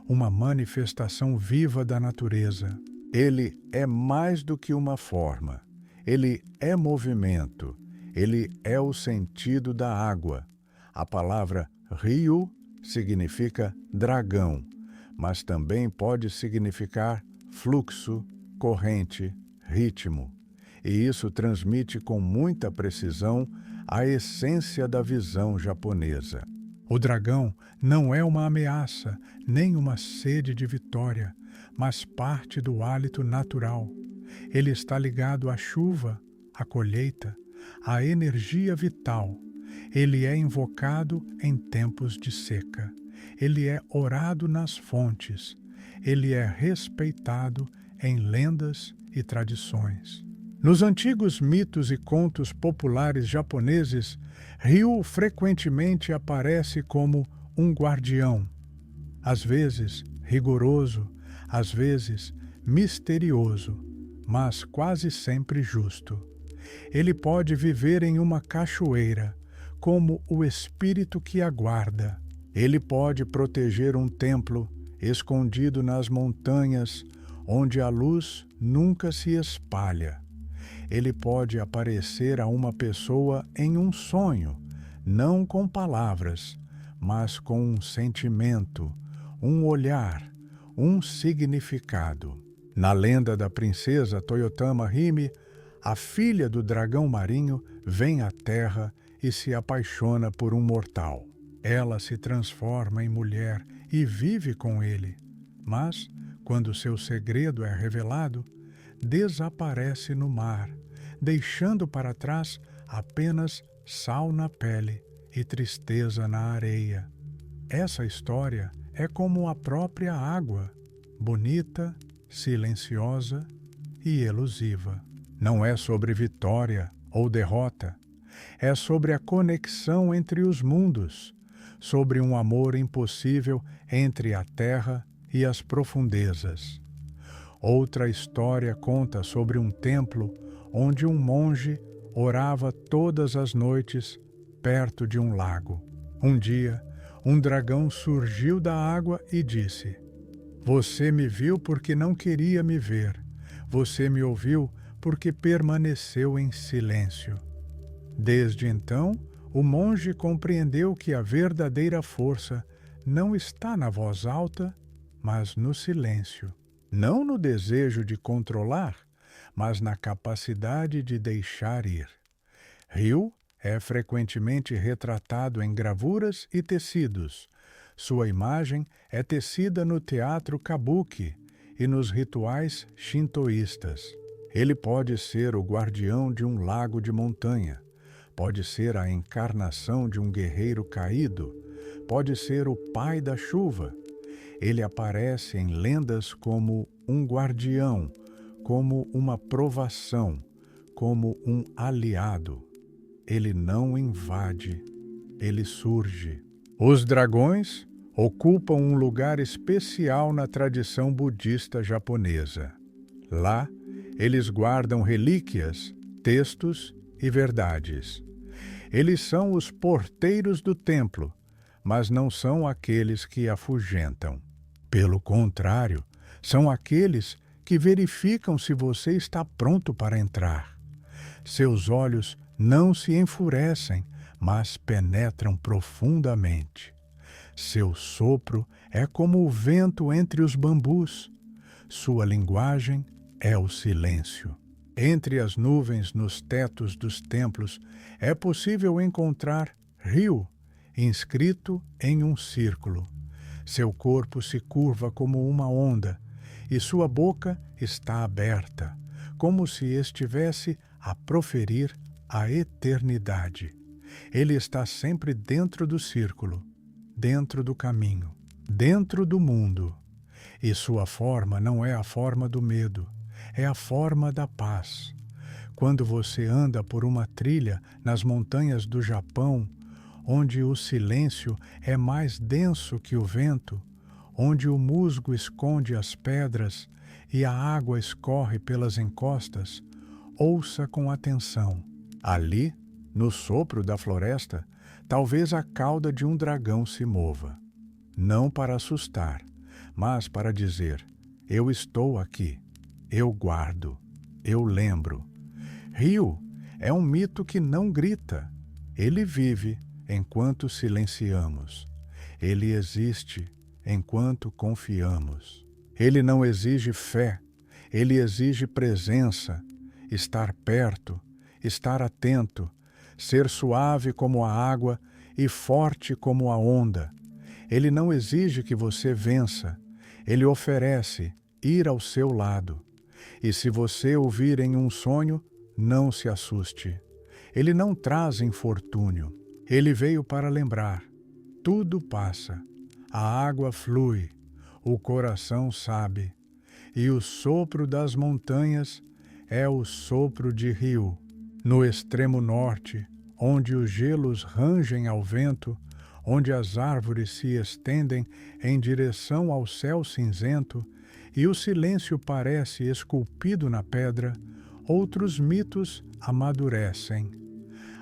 uma manifestação viva da natureza. Ele é mais do que uma forma. Ele é movimento. Ele é o sentido da água. A palavra Ryu significa dragão, mas também pode significar fluxo, corrente, ritmo. E isso transmite com muita precisão a essência da visão japonesa. O dragão não é uma ameaça, nem uma sede de vitória, mas parte do hálito natural. Ele está ligado à chuva, à colheita, à energia vital. Ele é invocado em tempos de seca. Ele é orado nas fontes. Ele é respeitado em lendas e tradições. Nos antigos mitos e contos populares japoneses, Ryu frequentemente aparece como um guardião, às vezes rigoroso, às vezes misterioso, mas quase sempre justo. Ele pode viver em uma cachoeira, como o espírito que aguarda. Ele pode proteger um templo escondido nas montanhas, onde a luz nunca se espalha. Ele pode aparecer a uma pessoa em um sonho, não com palavras, mas com um sentimento, um olhar, um significado. Na lenda da princesa Toyotama Hime, a filha do dragão marinho vem à terra e se apaixona por um mortal. Ela se transforma em mulher e vive com ele, mas, quando seu segredo é revelado, desaparece no mar, deixando para trás apenas sal na pele e tristeza na areia. Essa história é como a própria água, bonita, silenciosa e elusiva. Não é sobre vitória ou derrota, é sobre a conexão entre os mundos, sobre um amor impossível entre a terra e as profundezas. Outra história conta sobre um templo onde um monge orava todas as noites perto de um lago. Um dia, um dragão surgiu da água e disse: "Você me viu porque não queria me ver. Você me ouviu porque permaneceu em silêncio." Desde então, o monge compreendeu que a verdadeira força não está na voz alta, mas no silêncio. Não no desejo de controlar, mas na capacidade de deixar ir. Ryu é frequentemente retratado em gravuras e tecidos. Sua imagem é tecida no teatro kabuki e nos rituais shintoístas. Ele pode ser o guardião de um lago de montanha, pode ser a encarnação de um guerreiro caído, pode ser o pai da chuva. Ele aparece em lendas como um guardião, como uma provação, como um aliado. Ele não invade, ele surge. Os dragões ocupam um lugar especial na tradição budista japonesa. Lá, eles guardam relíquias, textos e verdades. Eles são os porteiros do templo, mas não são aqueles que afugentam. Pelo contrário, são aqueles que verificam se você está pronto para entrar. Seus olhos não se enfurecem, mas penetram profundamente. Seu sopro é como o vento entre os bambus. Sua linguagem é o silêncio. Entre as nuvens nos tetos dos templos é possível encontrar Ryu, inscrito em um círculo. Seu corpo se curva como uma onda e sua boca está aberta, como se estivesse a proferir a eternidade. Ele está sempre dentro do círculo, dentro do caminho, dentro do mundo. E sua forma não é a forma do medo, é a forma da paz. Quando você anda por uma trilha nas montanhas do Japão, onde o silêncio é mais denso que o vento, onde o musgo esconde as pedras e a água escorre pelas encostas, ouça com atenção. Ali, no sopro da floresta, talvez a cauda de um dragão se mova. Não para assustar, mas para dizer: eu estou aqui, eu guardo, eu lembro. Ryu é um mito que não grita. Ele vive enquanto silenciamos. Ele existe enquanto confiamos. Ele não exige fé, ele exige presença, estar perto, estar atento, ser suave como a água e forte como a onda. Ele não exige que você vença, ele oferece ir ao seu lado. E se você o vir em um sonho, não se assuste. Ele não traz infortúnio. Ele veio para lembrar. Tudo passa. A água flui. O coração sabe. E o sopro das montanhas é o sopro de Ryu. No extremo norte, onde os gelos rangem ao vento, onde as árvores se estendem em direção ao céu cinzento e o silêncio parece esculpido na pedra, outros mitos amadurecem.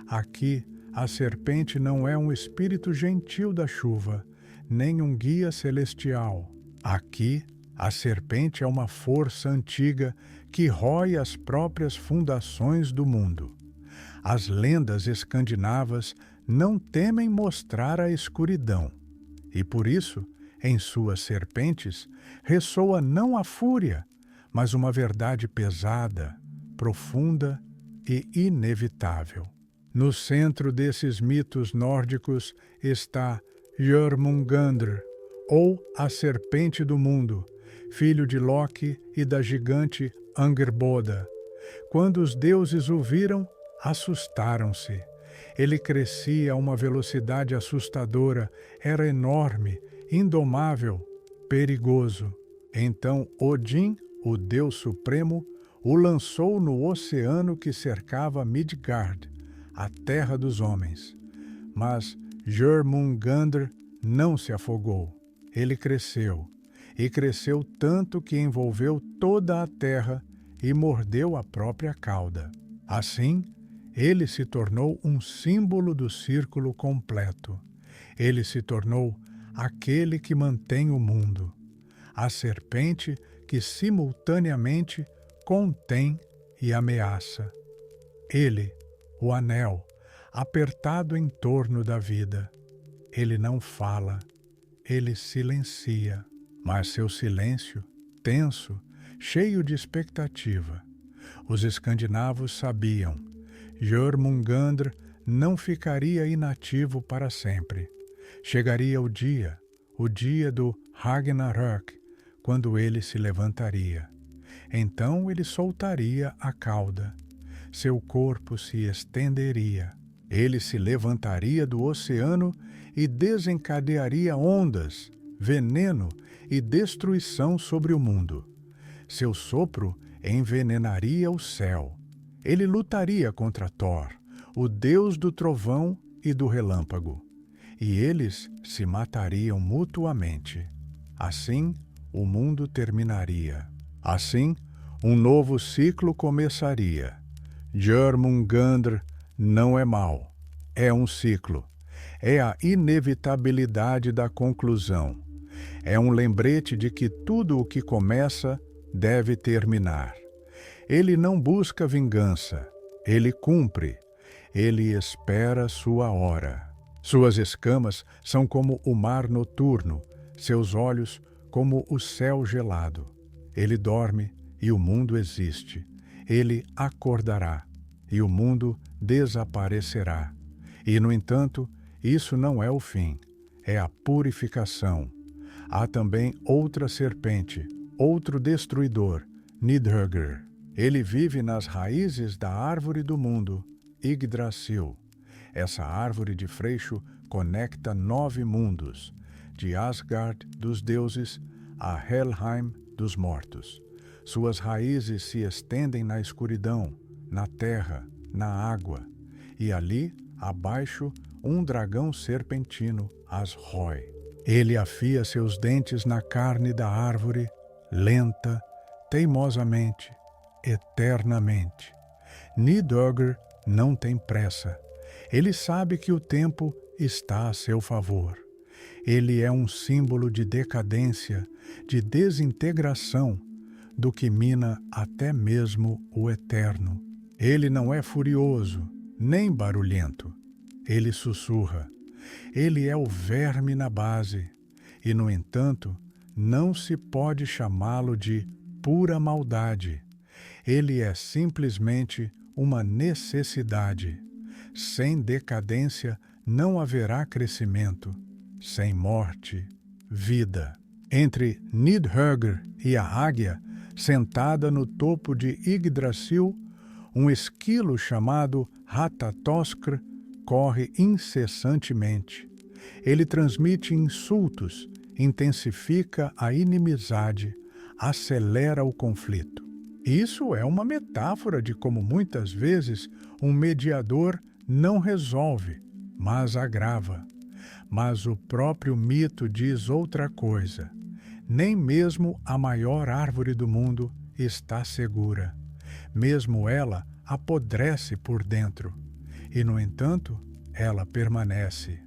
Aqui, a serpente não é um espírito gentil da chuva, nem um guia celestial. Aqui, a serpente é uma força antiga que rói as próprias fundações do mundo. As lendas escandinavas não temem mostrar a escuridão, e por isso, em suas serpentes, ressoa não a fúria, mas uma verdade pesada, profunda e inevitável. No centro desses mitos nórdicos está Jörmungandr, ou a serpente do mundo, filho de Loki e da gigante Angerboda. Quando os deuses o viram, assustaram-se. Ele crescia a uma velocidade assustadora, era enorme, indomável, perigoso. Então Odin, o Deus Supremo, o lançou no oceano que cercava Midgard, a terra dos homens. Mas Jörmungandr não se afogou. Ele cresceu, e cresceu tanto que envolveu toda a terra e mordeu a própria cauda. Assim, ele se tornou um símbolo do círculo completo. Ele se tornou aquele que mantém o mundo, a serpente que simultaneamente contém e ameaça. Ele, o anel, apertado em torno da vida. Ele não fala, ele silencia, mas seu silêncio, tenso, cheio de expectativa. Os escandinavos sabiam, Jörmungandr não ficaria inativo para sempre. Chegaria o dia do Ragnarök, quando ele se levantaria. Então ele soltaria a cauda. Seu corpo se estenderia. Ele se levantaria do oceano e desencadearia ondas, veneno e destruição sobre o mundo. Seu sopro envenenaria o céu. Ele lutaria contra Thor, o deus do trovão e do relâmpago. E eles se matariam mutuamente. Assim, o mundo terminaria. Assim, um novo ciclo começaria. Jörmungandr não é mau, é um ciclo. É a inevitabilidade da conclusão. É um lembrete de que tudo o que começa deve terminar. Ele não busca vingança, ele cumpre. Ele espera sua hora. Suas escamas são como o mar noturno, seus olhos como o céu gelado. Ele dorme e o mundo existe. Ele acordará e o mundo desaparecerá. E, no entanto, isso não é o fim, é a purificação. Há também outra serpente, outro destruidor, Nidhöggr. Ele vive nas raízes da árvore do mundo, Yggdrasil. Essa árvore de freixo conecta 9 mundos, de Asgard dos deuses a Helheim dos mortos. Suas raízes se estendem na escuridão, na terra, na água, e ali, abaixo, um dragão serpentino as rói. Ele afia seus dentes na carne da árvore, lenta, teimosamente, eternamente. Nidhöggr não tem pressa. Ele sabe que o tempo está a seu favor. Ele é um símbolo de decadência, de desintegração, do que mina até mesmo o eterno. Ele não é furioso, nem barulhento. Ele sussurra. Ele é o verme na base, e, no entanto, não se pode chamá-lo de pura maldade. Ele é simplesmente uma necessidade. Sem decadência não haverá crescimento. Sem morte, vida. Entre Nidhöggr e a águia, sentada no topo de Yggdrasil, um esquilo chamado Ratatoskr corre incessantemente. Ele transmite insultos, intensifica a inimizade, acelera o conflito. Isso é uma metáfora de como muitas vezes um mediador não resolve, mas agrava. Mas o próprio mito diz outra coisa. Nem mesmo a maior árvore do mundo está segura. Mesmo ela apodrece por dentro. E, no entanto, ela permanece.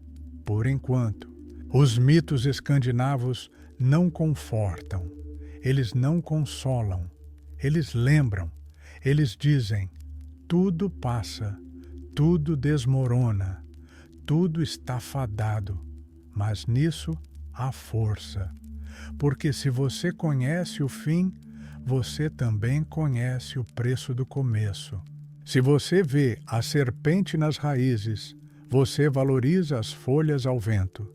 Por enquanto, os mitos escandinavos não confortam. Eles não consolam. Eles lembram. Eles dizem: tudo passa, tudo desmorona, tudo está fadado, mas nisso há força. Porque se você conhece o fim, você também conhece o preço do começo. Se você vê a serpente nas raízes, você valoriza as folhas ao vento.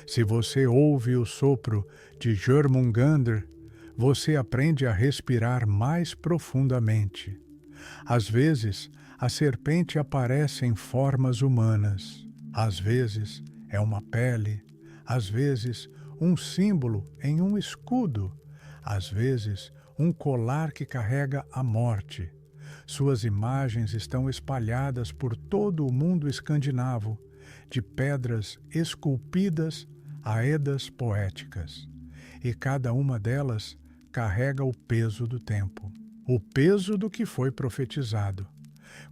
Se você ouve o sopro de Jörmungandr, você aprende a respirar mais profundamente. Às vezes, a serpente aparece em formas humanas. Às vezes, é uma pele. Às vezes, um símbolo em um escudo. Às vezes, um colar que carrega a morte. Suas imagens estão espalhadas por todo o mundo escandinavo, de pedras esculpidas a edas poéticas. e cada uma delas carrega o peso do tempo, o peso do que foi profetizado.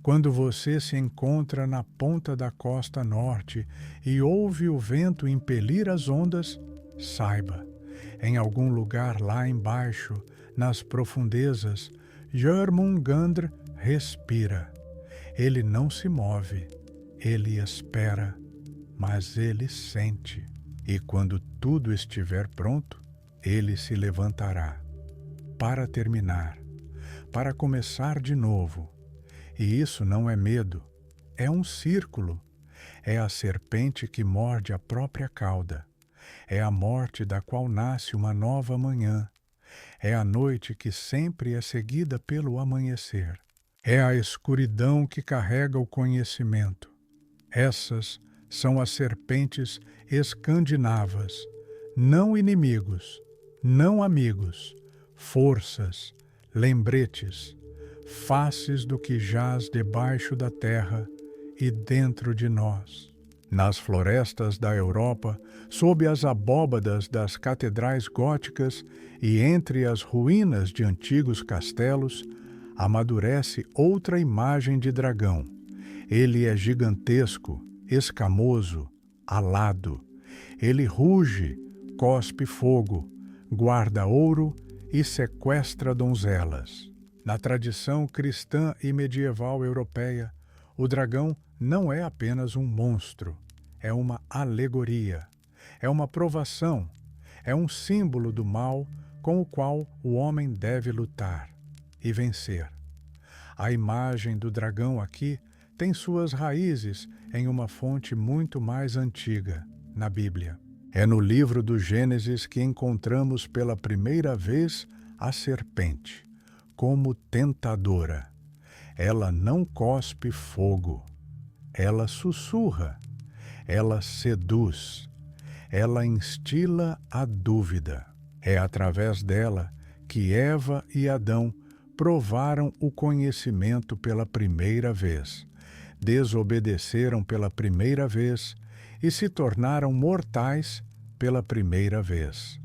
Quando você se encontra na ponta da costa norte e ouve o vento impelir as ondas, saiba, em algum lugar lá embaixo, nas profundezas, Jörmungandr respira. Ele não se move, ele espera, mas ele sente. E quando tudo estiver pronto, ele se levantará. Para terminar, para começar de novo. E isso não é medo, é um círculo. É a serpente que morde a própria cauda. É a morte da qual nasce uma nova manhã. É a noite que sempre é seguida pelo amanhecer. É a escuridão que carrega o conhecimento. Essas são as serpentes escandinavas, não inimigos, não amigos, forças, lembretes, faces do que jaz debaixo da terra e dentro de nós. Nas florestas da Europa, sob as abóbadas das catedrais góticas e entre as ruínas de antigos castelos, amadurece outra imagem de dragão. Ele é gigantesco, escamoso, alado. Ele ruge, cospe fogo, guarda ouro e sequestra donzelas. Na tradição cristã e medieval europeia, o dragão não é apenas um monstro, é uma alegoria, é uma provação, é um símbolo do mal com o qual o homem deve lutar e vencer. A imagem do dragão aqui tem suas raízes em uma fonte muito mais antiga, na Bíblia. É no livro do Gênesis que encontramos pela primeira vez a serpente, como tentadora. Ela não cospe fogo, ela sussurra, ela seduz, ela instila a dúvida. É através dela que Eva e Adão provaram o conhecimento pela primeira vez, desobedeceram pela primeira vez e se tornaram mortais pela primeira vez.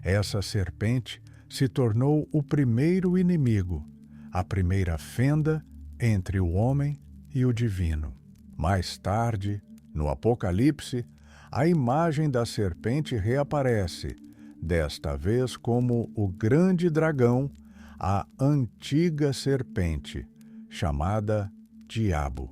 Essa serpente se tornou o primeiro inimigo, a primeira fenda entre o homem e o divino. Mais tarde, no Apocalipse, a imagem da serpente reaparece, desta vez como o grande dragão, a antiga serpente, chamada Diabo.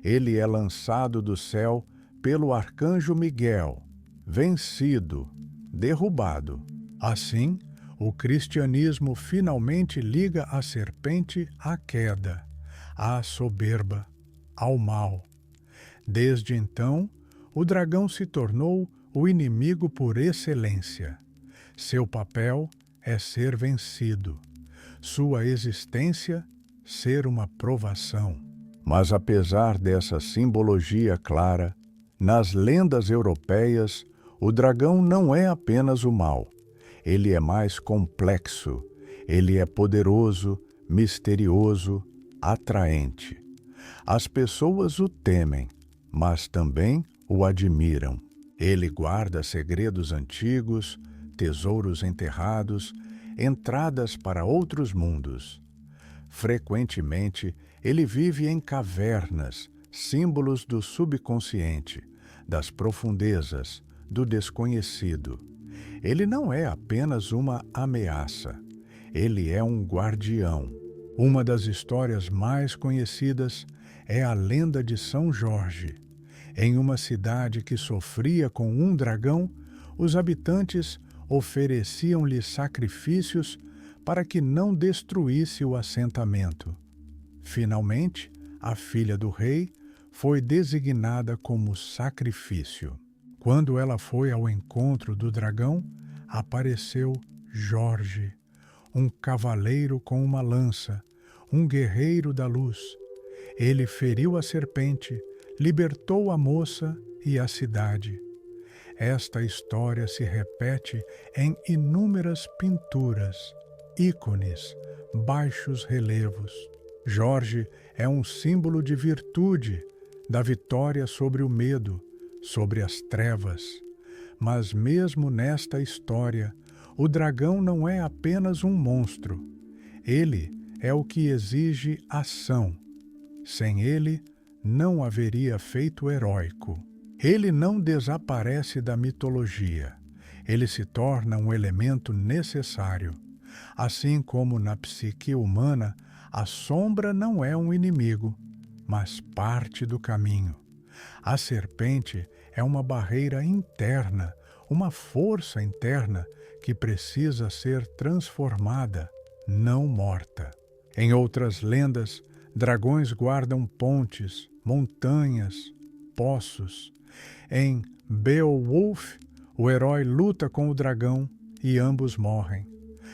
Ele é lançado do céu pelo arcanjo Miguel, vencido, derrubado. Assim, o cristianismo finalmente liga a serpente à queda, à soberba, ao mal. Desde então, o dragão se tornou o inimigo por excelência. Seu papel é ser vencido. Sua existência, ser uma provação. Mas apesar dessa simbologia clara, nas lendas europeias, o dragão não é apenas o mal. Ele é mais complexo. Ele é poderoso, misterioso, atraente. As pessoas o temem, mas também o admiram. Ele guarda segredos antigos, tesouros enterrados, entradas para outros mundos. Frequentemente, ele vive em cavernas, símbolos do subconsciente, das profundezas, do desconhecido. Ele não é apenas uma ameaça, ele é um guardião. Uma das histórias mais conhecidas é a lenda de São Jorge. Em uma cidade que sofria com um dragão, os habitantes ofereciam-lhe sacrifícios para que não destruísse o assentamento. Finalmente, a filha do rei foi designada como sacrifício. Quando ela foi ao encontro do dragão, apareceu Jorge, um cavaleiro com uma lança, um guerreiro da luz. Ele feriu a serpente, libertou a moça e a cidade. Esta história se repete em inúmeras pinturas, ícones, baixos relevos. Jorge é um símbolo de virtude, da vitória sobre o medo, sobre as trevas. Mas mesmo nesta história, O dragão não é apenas um monstro. Ele é o que exige ação. Sem ele, não haveria feito heróico. Ele não desaparece da mitologia. Ele se torna um elemento necessário. Assim como na psique humana, a sombra não é um inimigo, mas parte do caminho. A serpente é uma barreira interna, uma força interna que precisa ser transformada, não morta. Em outras lendas, dragões guardam pontes, montanhas, poços. Em Beowulf, o herói luta com o dragão e ambos morrem.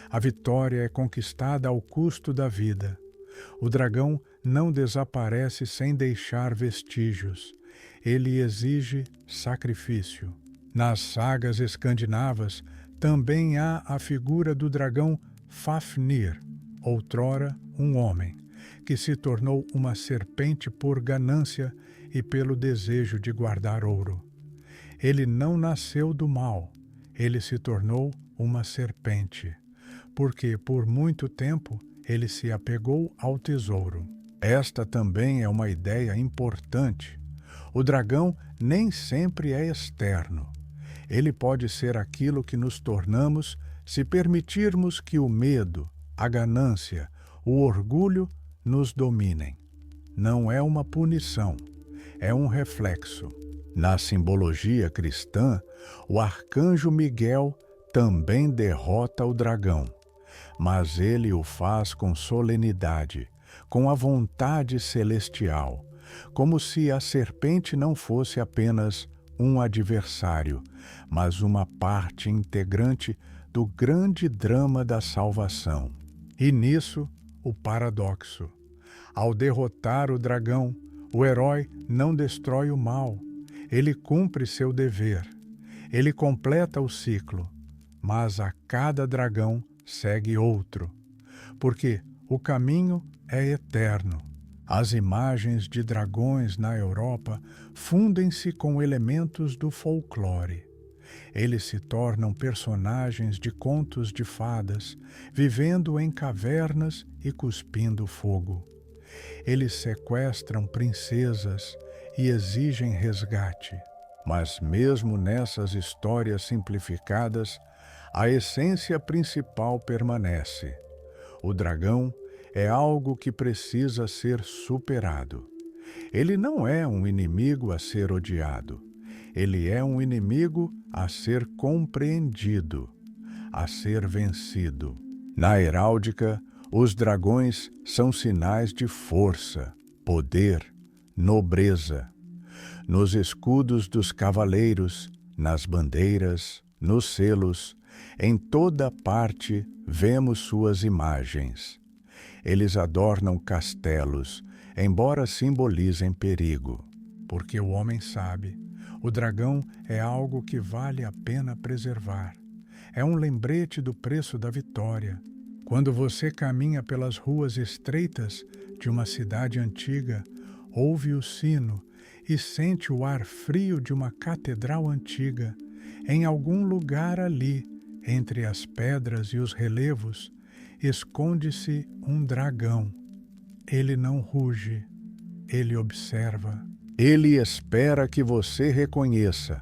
A vitória é conquistada ao custo da vida. O dragão não desaparece sem deixar vestígios. Ele exige sacrifício. Nas sagas escandinavas, também há a figura do dragão Fafnir, outrora um homem, que se tornou uma serpente por ganância e pelo desejo de guardar ouro. Ele não nasceu do mal, ele se tornou uma serpente, porque por muito tempo ele se apegou ao tesouro. Esta também é uma ideia importante. O dragão nem sempre é externo. Ele pode ser aquilo que nos tornamos se permitirmos que o medo, a ganância, o orgulho nos dominem. Não é uma punição, é um reflexo. Na simbologia cristã, o arcanjo Miguel também derrota o dragão, mas ele o faz com solenidade, com a vontade celestial, como se a serpente não fosse apenas um adversário, mas uma parte integrante do grande drama da salvação. E nisso, o paradoxo. Ao derrotar o dragão, o herói não destrói o mal, ele cumpre seu dever, ele completa o ciclo, mas a cada dragão segue outro, porque o caminho é eterno. As imagens de dragões na Europa fundem-se com elementos do folclore. Eles se tornam personagens de contos de fadas, vivendo em cavernas e cuspindo fogo. Eles sequestram princesas e exigem resgate. Mas mesmo nessas histórias simplificadas, a essência principal permanece. O dragão é algo que precisa ser superado. Ele não é um inimigo a ser odiado. Ele é um inimigo a ser compreendido, a ser vencido. Na heráldica, os dragões são sinais de força, poder, nobreza. Nos escudos dos cavaleiros, nas bandeiras, nos selos, em toda parte vemos suas imagens. Eles adornam castelos, embora simbolizem perigo. Porque o homem sabe, o dragão é algo que vale a pena preservar. É um lembrete do preço da vitória. Quando você caminha pelas ruas estreitas de uma cidade antiga, ouve o sino e sente o ar frio de uma catedral antiga, em algum lugar ali, entre as pedras e os relevos, esconde-se um dragão. Ele não ruge, ele observa. Ele espera que você reconheça.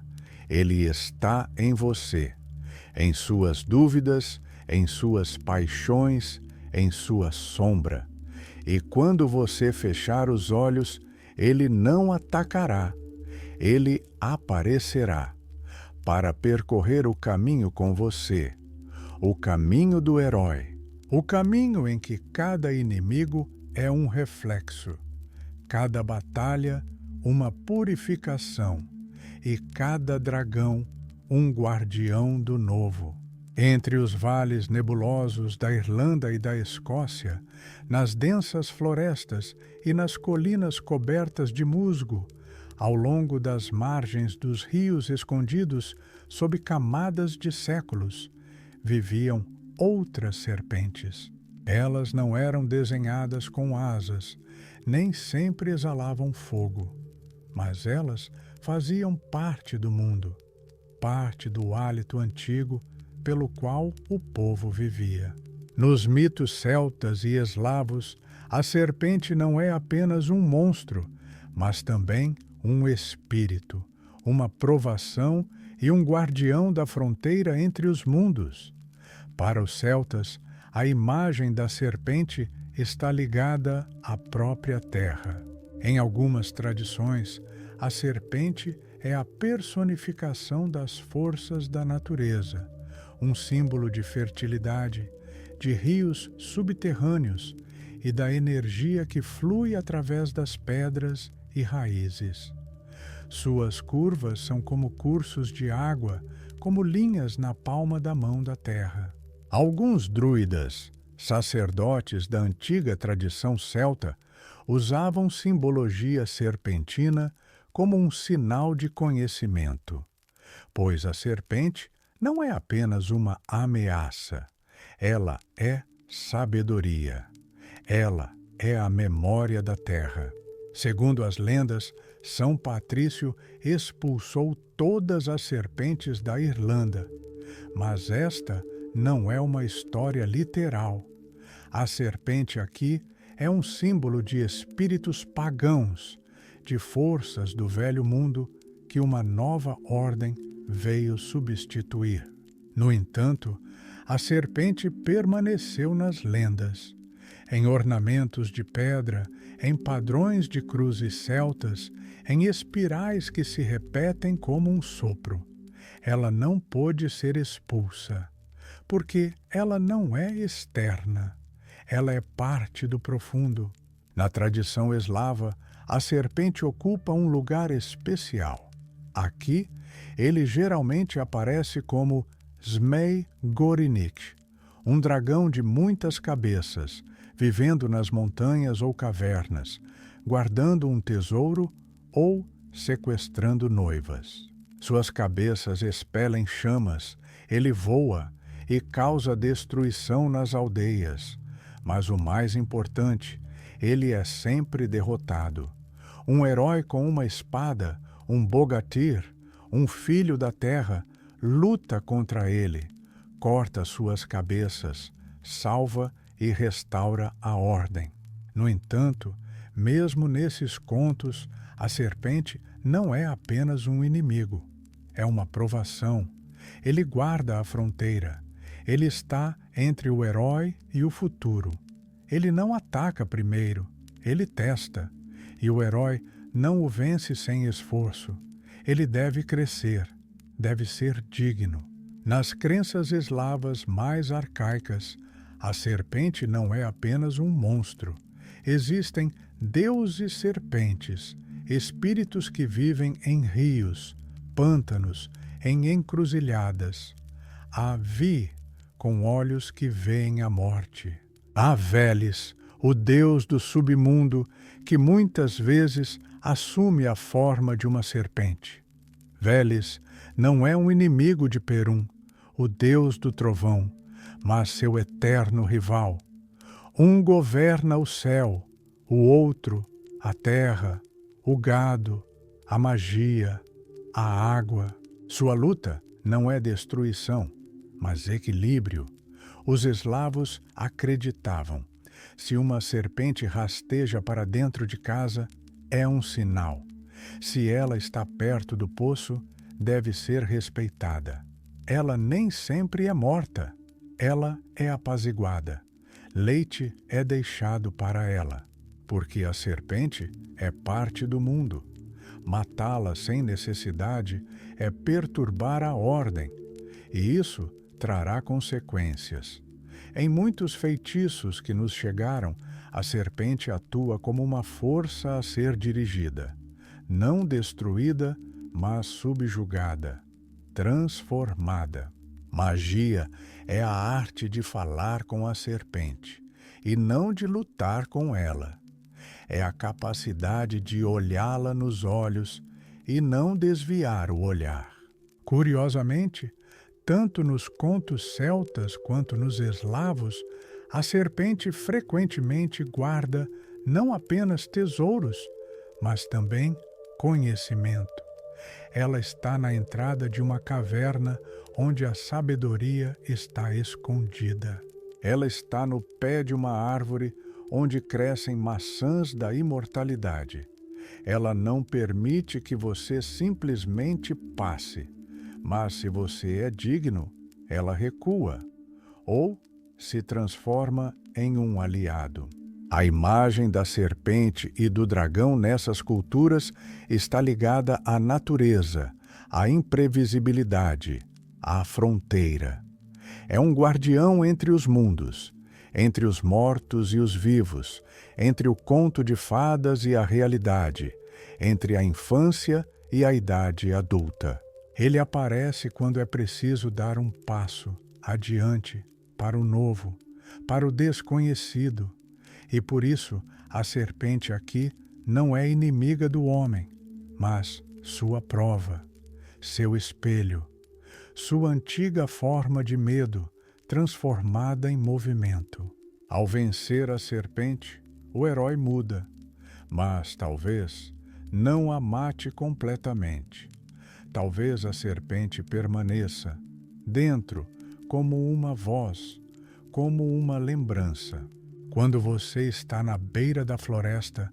Ele está em você, em suas dúvidas, em suas paixões, em sua sombra. E quando você fechar os olhos, ele não atacará. Ele aparecerá para percorrer o caminho com você, o caminho do herói, o caminho em que cada inimigo é um reflexo, cada batalha uma purificação e cada dragão um guardião do novo. Entre os vales nebulosos da Irlanda e da Escócia, nas densas florestas e nas colinas cobertas de musgo, ao longo das margens dos rios escondidos sob camadas de séculos, viviam outras serpentes. Elas não eram desenhadas com asas, nem sempre exalavam fogo, mas elas faziam parte do mundo, parte do hálito antigo pelo qual o povo vivia. Nos mitos celtas e eslavos, a serpente não é apenas um monstro, mas também um espírito, uma provação e um guardião da fronteira entre os mundos. Para os celtas, a imagem da serpente está ligada à própria terra. Em algumas tradições, a serpente é a personificação das forças da natureza, um símbolo de fertilidade, de rios subterrâneos e da energia que flui através das pedras e raízes. Suas curvas são como cursos de água, como linhas na palma da mão da terra. Alguns druidas, sacerdotes da antiga tradição celta, usavam simbologia serpentina como um sinal de conhecimento, pois a serpente não é apenas uma ameaça, ela é sabedoria, ela é a memória da terra. Segundo as lendas, São Patrício expulsou todas as serpentes da Irlanda, mas esta não é uma história literal. A serpente aqui é um símbolo de espíritos pagãos, de forças do velho mundo que uma nova ordem veio substituir. No entanto, a serpente permaneceu nas lendas, em ornamentos de pedra, em padrões de cruzes celtas, em espirais que se repetem como um sopro. Ela não pôde ser expulsa, porque ela não é externa, ela é parte do profundo. Na tradição eslava, a serpente ocupa um lugar especial. Aqui, ele geralmente aparece como Zmej Gorynik, um dragão de muitas cabeças, vivendo nas montanhas ou cavernas, guardando um tesouro ou sequestrando noivas. Suas cabeças expelem chamas, ele voa e causa destruição nas aldeias. Mas o mais importante, ele é sempre derrotado. Um herói com uma espada, um bogatir, um filho da terra, luta contra ele, corta suas cabeças, salva e restaura a ordem. No entanto, mesmo nesses contos, a serpente não é apenas um inimigo, é uma provação. Ele guarda a fronteira. Ele está entre o herói e o futuro. Ele não ataca primeiro, ele testa. E o herói não o vence sem esforço. Ele deve crescer, deve ser digno. Nas crenças eslavas mais arcaicas, a serpente não é apenas um monstro. Existem deuses serpentes, espíritos que vivem em rios, pântanos, em encruzilhadas. Há Vi, com olhos que veem a morte. Há Veles, o deus do submundo, que muitas vezes assume a forma de uma serpente. Veles não é um inimigo de Perun, o deus do trovão, mas seu eterno rival. Um governa o céu, o outro a terra, o gado, a magia, a água. Sua luta não é destruição, mas equilíbrio. Os eslavos acreditavam: se uma serpente rasteja para dentro de casa, é um sinal. Se ela está perto do poço, deve ser respeitada. Ela nem sempre é morta, ela é apaziguada. Leite é deixado para ela, porque a serpente é parte do mundo. Matá-la sem necessidade é perturbar a ordem, e isso trará consequências. Em muitos feitiços que nos chegaram, a serpente atua como uma força a ser dirigida, não destruída, mas subjugada, transformada. Magia é a arte de falar com a serpente, e não de lutar com ela. É a capacidade de olhá-la nos olhos e não desviar o olhar. Curiosamente, tanto nos contos celtas quanto nos eslavos, a serpente frequentemente guarda não apenas tesouros, mas também conhecimento. Ela está na entrada de uma caverna onde a sabedoria está escondida. Ela está no pé de uma árvore onde crescem maçãs da imortalidade. Ela não permite que você simplesmente passe, mas se você é digno, ela recua, ou se transforma em um aliado. A imagem da serpente e do dragão nessas culturas está ligada à natureza, à imprevisibilidade, à fronteira. É um guardião entre os mundos, entre os mortos e os vivos, entre o conto de fadas e a realidade, entre a infância e a idade adulta. Ele aparece quando é preciso dar um passo adiante para o novo, para o desconhecido. E por isso a serpente aqui não é inimiga do homem, mas sua prova, seu espelho, sua antiga forma de medo transformada em movimento. Ao vencer a serpente, o herói muda, mas talvez não a mate completamente. Talvez a serpente permaneça dentro como uma voz, como uma lembrança. Quando você está na beira da floresta,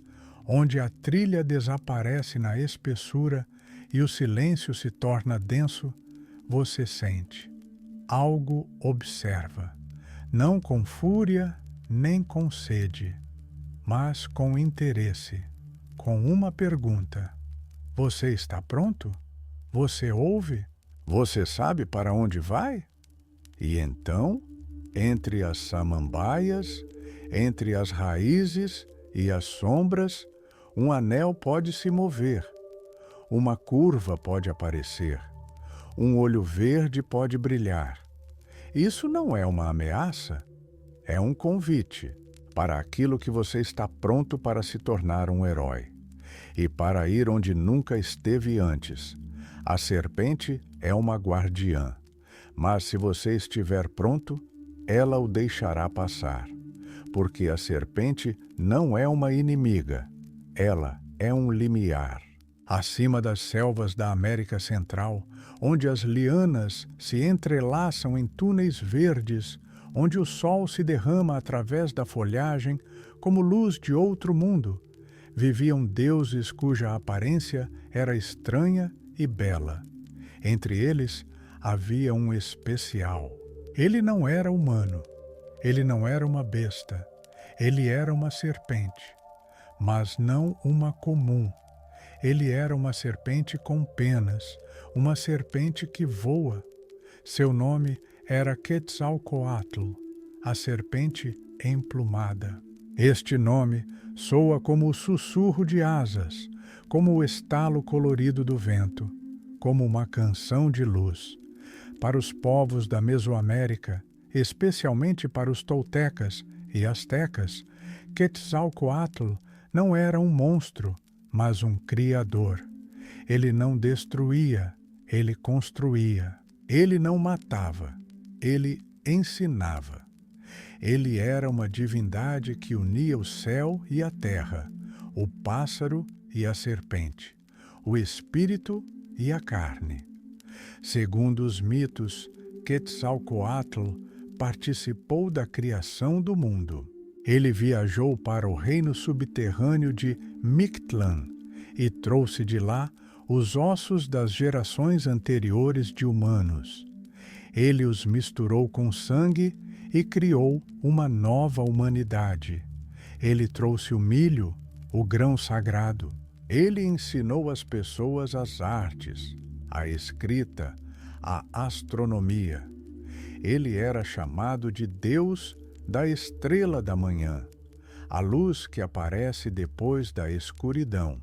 onde a trilha desaparece na espessura e o silêncio se torna denso, você sente. Algo observa, não com fúria nem com sede, mas com interesse, com uma pergunta. Você está pronto? Você ouve? Você sabe para onde vai? E então, entre as samambaias, entre as raízes e as sombras, um anel pode se mover, uma curva pode aparecer, um olho verde pode brilhar. Isso não é uma ameaça, é um convite para aquilo que você está pronto para se tornar um herói e para ir onde nunca esteve antes. A serpente é uma guardiã, mas se você estiver pronto, ela o deixará passar, porque a serpente não é uma inimiga, ela é um limiar. Acima das selvas da América Central, onde as lianas se entrelaçam em túneis verdes, onde o sol se derrama através da folhagem como luz de outro mundo, viviam deuses cuja aparência era estranha e bela. Entre eles havia um especial. Ele não era humano, ele não era uma besta, ele era uma serpente, mas não uma comum. Ele era uma serpente com penas, uma serpente que voa. Seu nome era Quetzalcoatl, a serpente emplumada. Este nome soa como o sussurro de asas, como o estalo colorido do vento, como uma canção de luz. Para os povos da Mesoamérica, especialmente para os toltecas e astecas, Quetzalcoatl não era um monstro, mas um criador. Ele não destruía, ele construía. Ele não matava, ele ensinava. Ele era uma divindade que unia o céu e a terra, o pássaro e a serpente, o espírito e a carne. Segundo os mitos, Quetzalcoatl participou da criação do mundo. Ele viajou para o reino subterrâneo de Mictlán e trouxe de lá os ossos das gerações anteriores de humanos. Ele os misturou com sangue e criou uma nova humanidade. Ele trouxe o milho, o grão sagrado. Ele ensinou às pessoas as artes, a escrita, a astronomia. Ele era chamado de Deus da estrela da manhã, a luz que aparece depois da escuridão.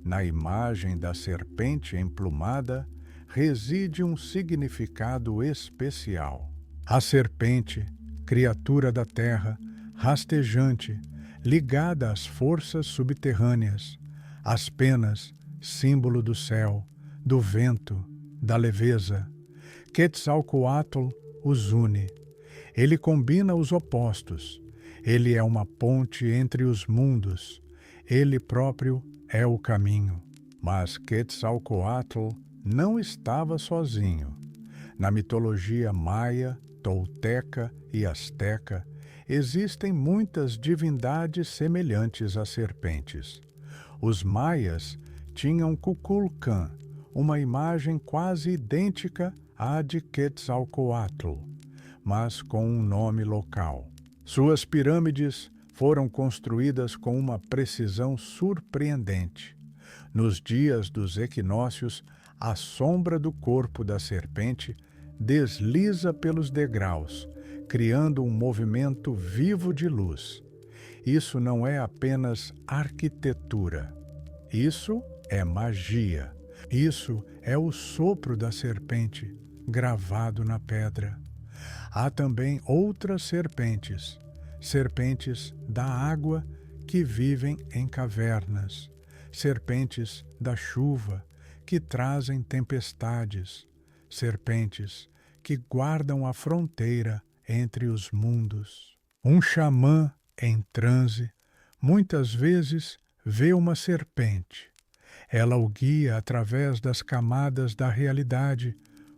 Na imagem da serpente emplumada reside um significado especial. A serpente, criatura da terra, rastejante, ligada às forças subterrâneas, as penas, símbolo do céu, do vento, da leveza. Quetzalcoatl os une. Ele combina os opostos. Ele é uma ponte entre os mundos. Ele próprio é o caminho. Mas Quetzalcoatl não estava sozinho. Na mitologia maia, tolteca e asteca, existem muitas divindades semelhantes a serpentes. Os maias tinham Kukulcan, uma imagem quase idêntica à de Quetzalcoatl, mas com um nome local. Suas pirâmides foram construídas com uma precisão surpreendente. Nos dias dos equinócios, a sombra do corpo da serpente desliza pelos degraus, criando um movimento vivo de luz. Isso não é apenas arquitetura. Isso é magia. Isso é o sopro da serpente, gravado na pedra. Há também outras serpentes, serpentes da água que vivem em cavernas, serpentes da chuva que trazem tempestades, serpentes que guardam a fronteira entre os mundos. Um xamã em transe muitas vezes vê uma serpente. Ela o guia através das camadas da realidade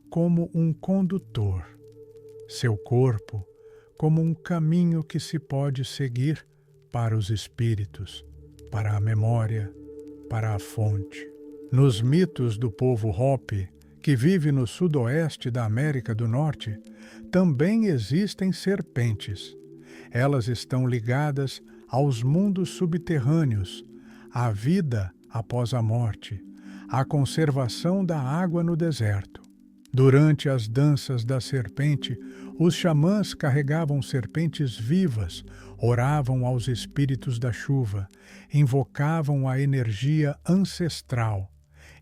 como um condutor. Seu corpo como um caminho que se pode seguir para os espíritos, para a memória, para a fonte. Nos mitos do povo Hopi, que vive no sudoeste da América do Norte, também existem serpentes. Elas estão ligadas aos mundos subterrâneos, à vida após a morte, à conservação da água no deserto. Durante as danças da serpente, os xamãs carregavam serpentes vivas, oravam aos espíritos da chuva, invocavam a energia ancestral.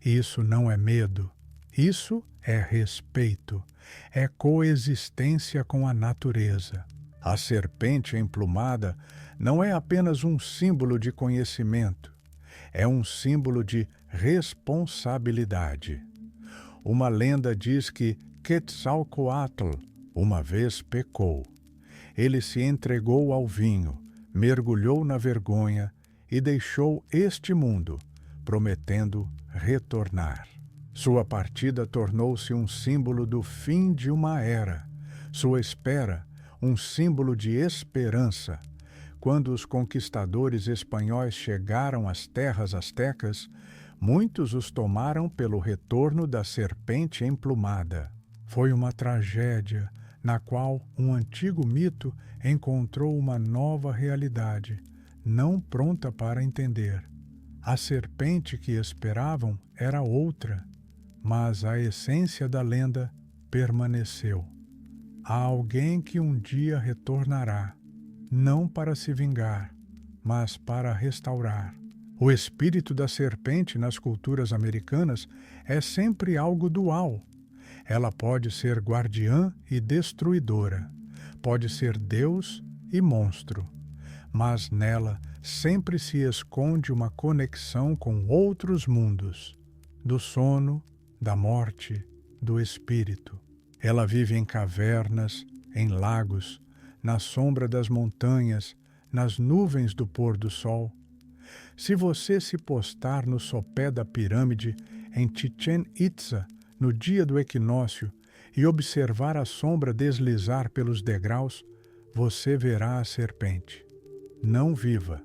Isso não é medo, isso é respeito, é coexistência com a natureza. A serpente emplumada não é apenas um símbolo de conhecimento, é um símbolo de responsabilidade. Uma lenda diz que Quetzalcoatl uma vez pecou. Ele se entregou ao vinho, mergulhou na vergonha e deixou este mundo, prometendo retornar. Sua partida tornou-se um símbolo do fim de uma era. Sua espera, um símbolo de esperança. Quando os conquistadores espanhóis chegaram às terras astecas, muitos os tomaram pelo retorno da serpente emplumada. Foi uma tragédia na qual um antigo mito encontrou uma nova realidade, não pronta para entender. A serpente que esperavam era outra, mas a essência da lenda permaneceu. Há alguém que um dia retornará, não para se vingar, mas para restaurar. O espírito da serpente nas culturas americanas é sempre algo dual. Ela pode ser guardiã e destruidora, pode ser Deus e monstro, mas nela sempre se esconde uma conexão com outros mundos, do sono, da morte, do espírito. Ela vive em cavernas, em lagos, na sombra das montanhas, nas nuvens do pôr do sol. Se você se postar no sopé da pirâmide em Chichén Itzá no dia do equinócio e observar a sombra deslizar pelos degraus, você verá a serpente, não viva,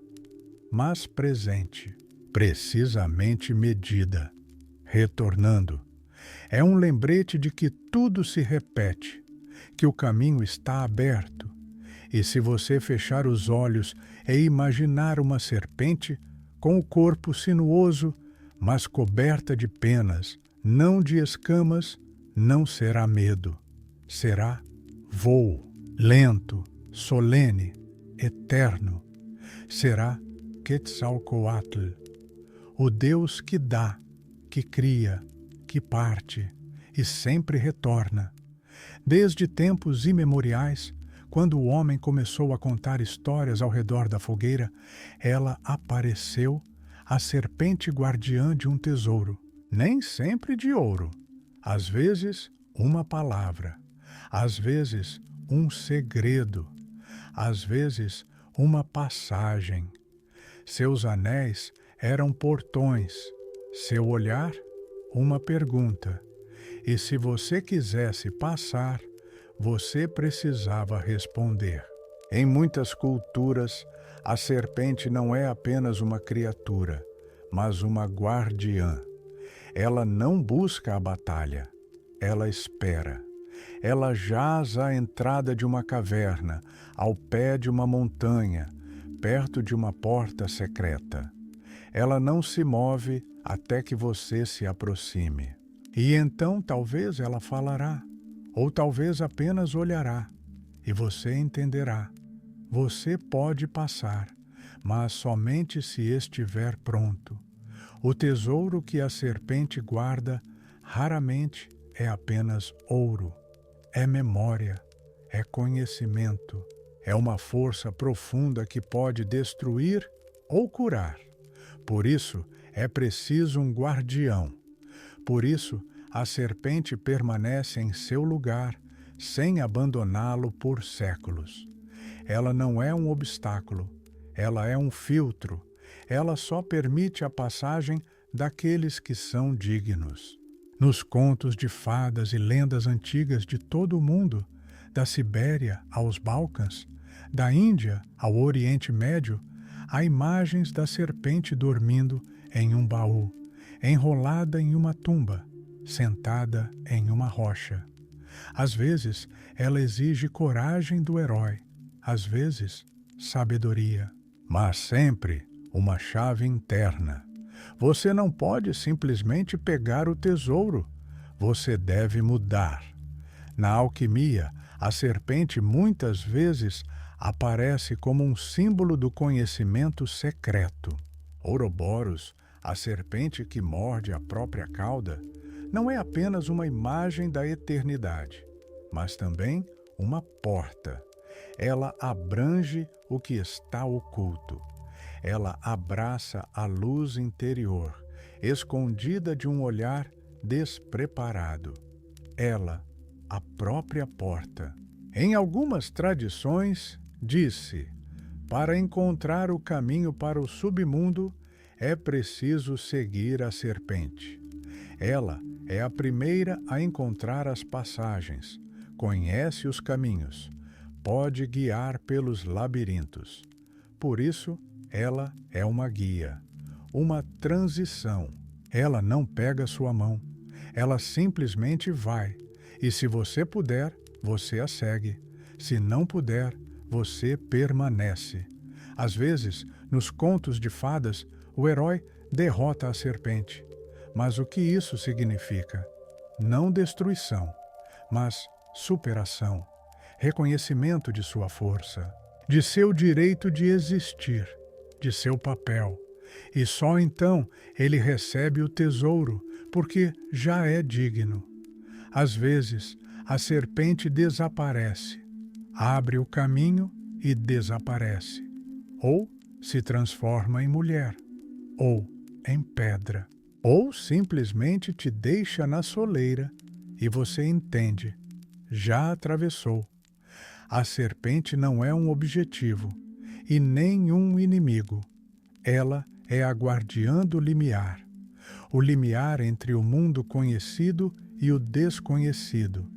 mas presente, precisamente medida, retornando. É um lembrete de que tudo se repete, que o caminho está aberto. E se você fechar os olhos e imaginar uma serpente com o corpo sinuoso, mas coberta de penas, não de escamas, não será medo. Será voo, lento, solene, eterno. Será Quetzalcoatl, o Deus que dá, que cria, que parte e sempre retorna. Desde tempos imemoriais, quando o homem começou a contar histórias ao redor da fogueira, ela apareceu, a serpente guardiã de um tesouro, nem sempre de ouro. Às vezes, uma palavra. Às vezes, um segredo. Às vezes, uma passagem. Seus anéis eram portões. Seu olhar, uma pergunta. E se você quisesse passar, você precisava responder. Em muitas culturas, a serpente não é apenas uma criatura, mas uma guardiã. Ela não busca a batalha, ela espera. Ela jaz à entrada de uma caverna, ao pé de uma montanha, perto de uma porta secreta. Ela não se move até que você se aproxime. E então talvez ela falará, ou talvez apenas olhará, e você entenderá. Você pode passar, mas somente se estiver pronto. O tesouro que a serpente guarda raramente é apenas ouro. É memória, é conhecimento, é uma força profunda que pode destruir ou curar. Por isso, é preciso um guardião. Por isso, a serpente permanece em seu lugar, sem abandoná-lo por séculos. Ela não é um obstáculo, ela é um filtro. Ela só permite a passagem daqueles que são dignos. Nos contos de fadas e lendas antigas de todo o mundo, da Sibéria aos Balcãs, da Índia ao Oriente Médio, há imagens da serpente dormindo em um baú, enrolada em uma tumba, sentada em uma rocha. Às vezes, ela exige coragem do herói, às vezes, sabedoria, mas sempre uma chave interna. Você não pode simplesmente pegar o tesouro. Você deve mudar. Na alquimia, a serpente muitas vezes aparece como um símbolo do conhecimento secreto. Ouroboros, a serpente que morde a própria cauda, não é apenas uma imagem da eternidade, mas também uma porta. Ela abrange o que está oculto. Ela abraça a luz interior, escondida de um olhar despreparado. Ela, a própria porta. Em algumas tradições, diz-se: para encontrar o caminho para o submundo, é preciso seguir a serpente. Ela é a primeira a encontrar as passagens, conhece os caminhos, pode guiar pelos labirintos. Por isso, ela é uma guia, uma transição. Ela não pega sua mão, ela simplesmente vai. E se você puder, você a segue. Se não puder, você permanece. Às vezes, nos contos de fadas, o herói derrota a serpente. Mas o que isso significa? Não destruição, mas superação, reconhecimento de sua força, de seu direito de existir, de seu papel. E só então ele recebe o tesouro, porque já é digno. Às vezes, a serpente desaparece, abre o caminho e desaparece. Ou se transforma em mulher, ou em pedra, ou simplesmente te deixa na soleira e você entende, já atravessou. A serpente não é um objetivo e nem um inimigo. Ela é a guardiã do limiar, o limiar entre o mundo conhecido e o desconhecido,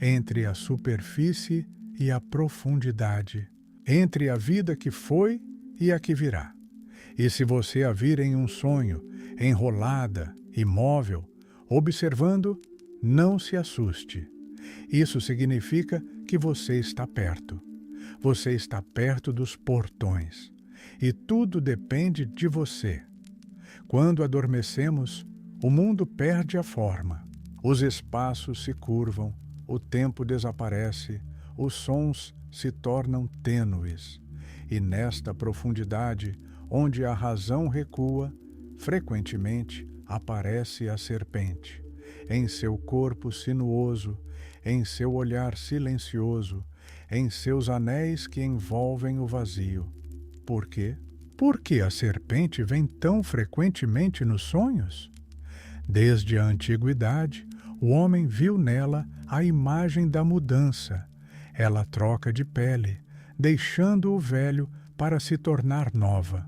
entre a superfície e a profundidade, entre a vida que foi e a que virá. E se você a vir em um sonho, enrolada, imóvel, observando, não se assuste. Isso significa que você está perto. Você está perto dos portões. E tudo depende de você. Quando adormecemos, o mundo perde a forma. Os espaços se curvam, o tempo desaparece, os sons se tornam tênues. E nesta profundidade, onde a razão recua, frequentemente aparece a serpente. Em seu corpo sinuoso, em seu olhar silencioso, em seus anéis que envolvem o vazio. Por quê? Por que a serpente vem tão frequentemente nos sonhos? Desde a antiguidade, o homem viu nela a imagem da mudança. Ela troca de pele, deixando o velho para se tornar nova.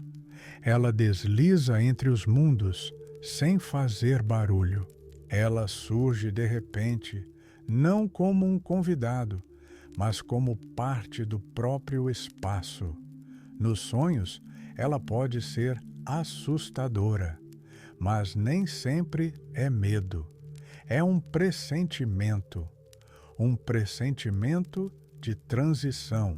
Ela desliza entre os mundos, sem fazer barulho. Ela surge de repente, não como um convidado, mas como parte do próprio espaço. Nos sonhos, ela pode ser assustadora, mas nem sempre é medo. É um pressentimento de transição.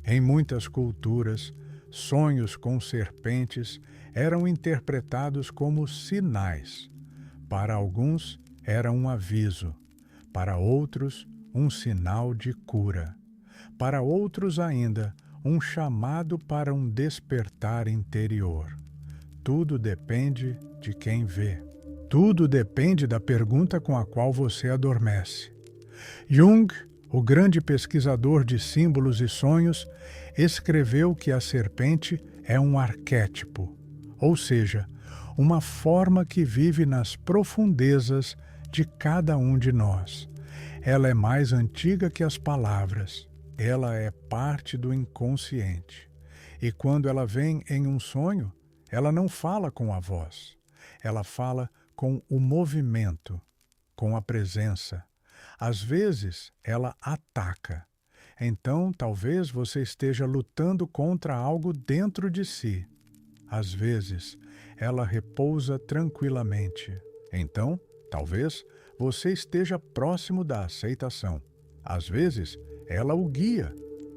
Em muitas culturas, sonhos com serpentes eram interpretados como sinais. Para alguns, era um aviso. Para outros, um sinal de cura. Para outros ainda, um chamado para um despertar interior. Tudo depende de quem vê. Tudo depende da pergunta com a qual você adormece. Jung, o grande pesquisador de símbolos e sonhos, escreveu que a serpente é um arquétipo, ou seja, uma forma que vive nas profundezas de cada um de nós. Ela é mais antiga que as palavras. Ela é parte do inconsciente. E quando ela vem em um sonho, ela não fala com a voz. Ela fala com o movimento, com a presença. Às vezes, ela ataca. Então, talvez você esteja lutando contra algo dentro de si. Às vezes, ela repousa tranquilamente. Então, talvez você esteja próximo da aceitação. Às vezes, ela o guia.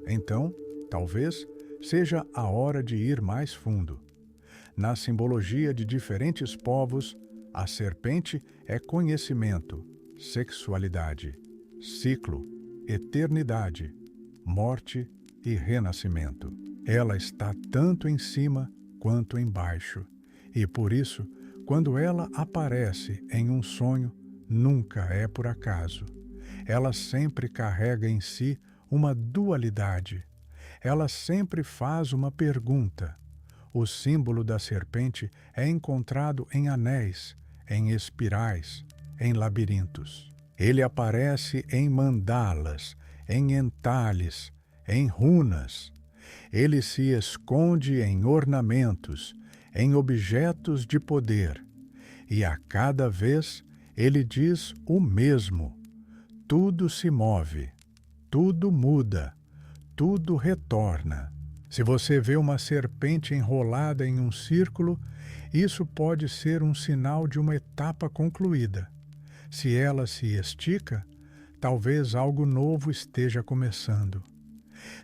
Então, talvez seja a hora de ir mais fundo. Na simbologia de diferentes povos, a serpente é conhecimento, sexualidade, ciclo, eternidade, morte e renascimento. Ela está tanto em cima quanto embaixo, e por isso, quando ela aparece em um sonho, nunca é por acaso. Ela sempre carrega em si uma dualidade. Ela sempre faz uma pergunta. O símbolo da serpente é encontrado em anéis, em espirais, em labirintos. Ele aparece em mandalas, em entalhes, em runas. Ele se esconde em ornamentos, em objetos de poder. E a cada vez ele diz o mesmo. Tudo se move, tudo muda, tudo retorna. Se você vê uma serpente enrolada em um círculo, isso pode ser um sinal de uma etapa concluída. Se ela se estica, talvez algo novo esteja começando.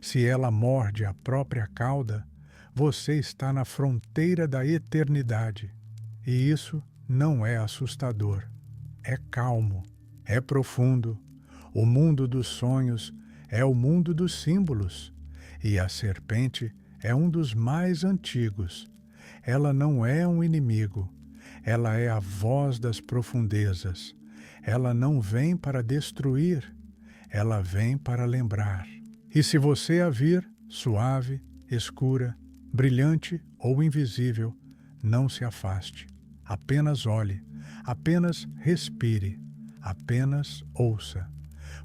Se ela morde a própria cauda, você está na fronteira da eternidade. E isso não é assustador. É calmo, é profundo. O mundo dos sonhos é o mundo dos símbolos. E a serpente é um dos mais antigos. Ela não é um inimigo. Ela é a voz das profundezas. Ela não vem para destruir. Ela vem para lembrar. E se você a vir, suave, escura, brilhante ou invisível, não se afaste. Apenas olhe, apenas respire, apenas ouça.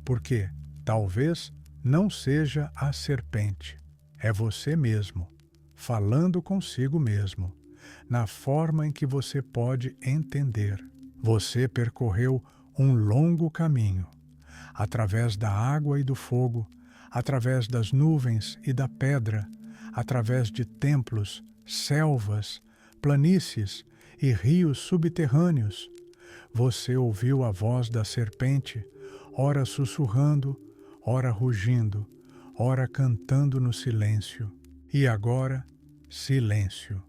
Porque talvez não seja a serpente, é você mesmo, falando consigo mesmo, na forma em que você pode entender. Você percorreu um longo caminho, através da água e do fogo, através das nuvens e da pedra, através de templos, selvas, planícies e rios subterrâneos. Você ouviu a voz da serpente, ora sussurrando, ora rugindo, ora cantando no silêncio. E agora, silêncio,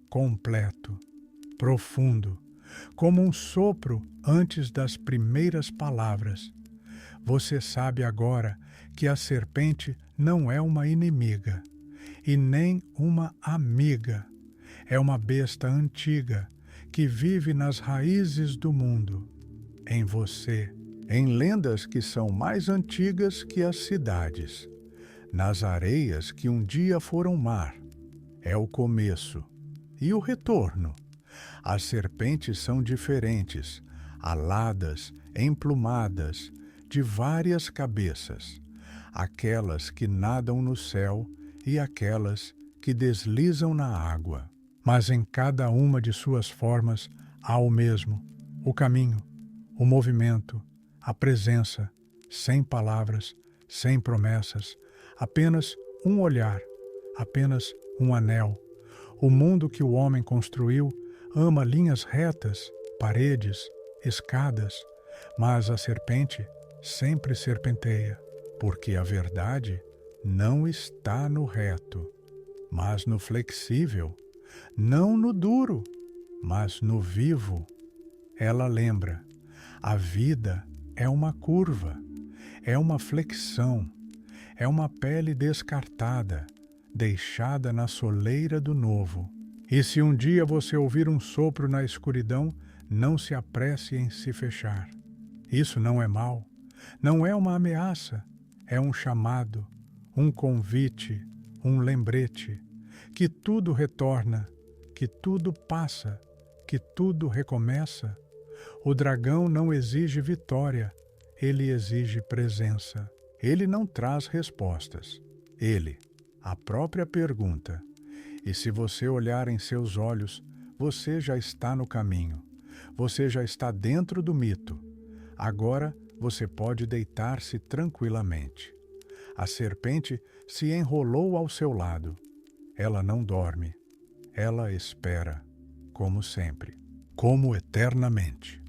completo, profundo, como um sopro antes das primeiras palavras. Você sabe agora que a serpente não é uma inimiga e nem uma amiga. É uma besta antiga que vive nas raízes do mundo, em você, em lendas que são mais antigas que as cidades, nas areias que um dia foram mar. É o começo e o retorno. As serpentes são diferentes, aladas, emplumadas, de várias cabeças, aquelas que nadam no céu e aquelas que deslizam na água. Mas em cada uma de suas formas há o mesmo, o caminho, O movimento, a presença, sem palavras, sem promessas, apenas um olhar, apenas um anel. O mundo que o homem construiu ama linhas retas, paredes, escadas, mas a serpente sempre serpenteia, porque a verdade não está no reto, mas no flexível, não no duro, mas no vivo. Ela lembra: a vida é uma curva, é uma flexão, é uma pele descartada, deixada na soleira do novo. E se um dia você ouvir um sopro na escuridão, não se apresse em se fechar. Isso não é mal, não é uma ameaça, é um chamado, um convite, um lembrete, que tudo retorna, que tudo passa, que tudo recomeça. O dragão não exige vitória, ele exige presença. Ele não traz respostas. Ele, a própria pergunta. E se você olhar em seus olhos, você já está no caminho. Você já está dentro do mito. Agora você pode deitar-se tranquilamente. A serpente se enrolou ao seu lado. Ela não dorme. Ela espera, como sempre, como eternamente.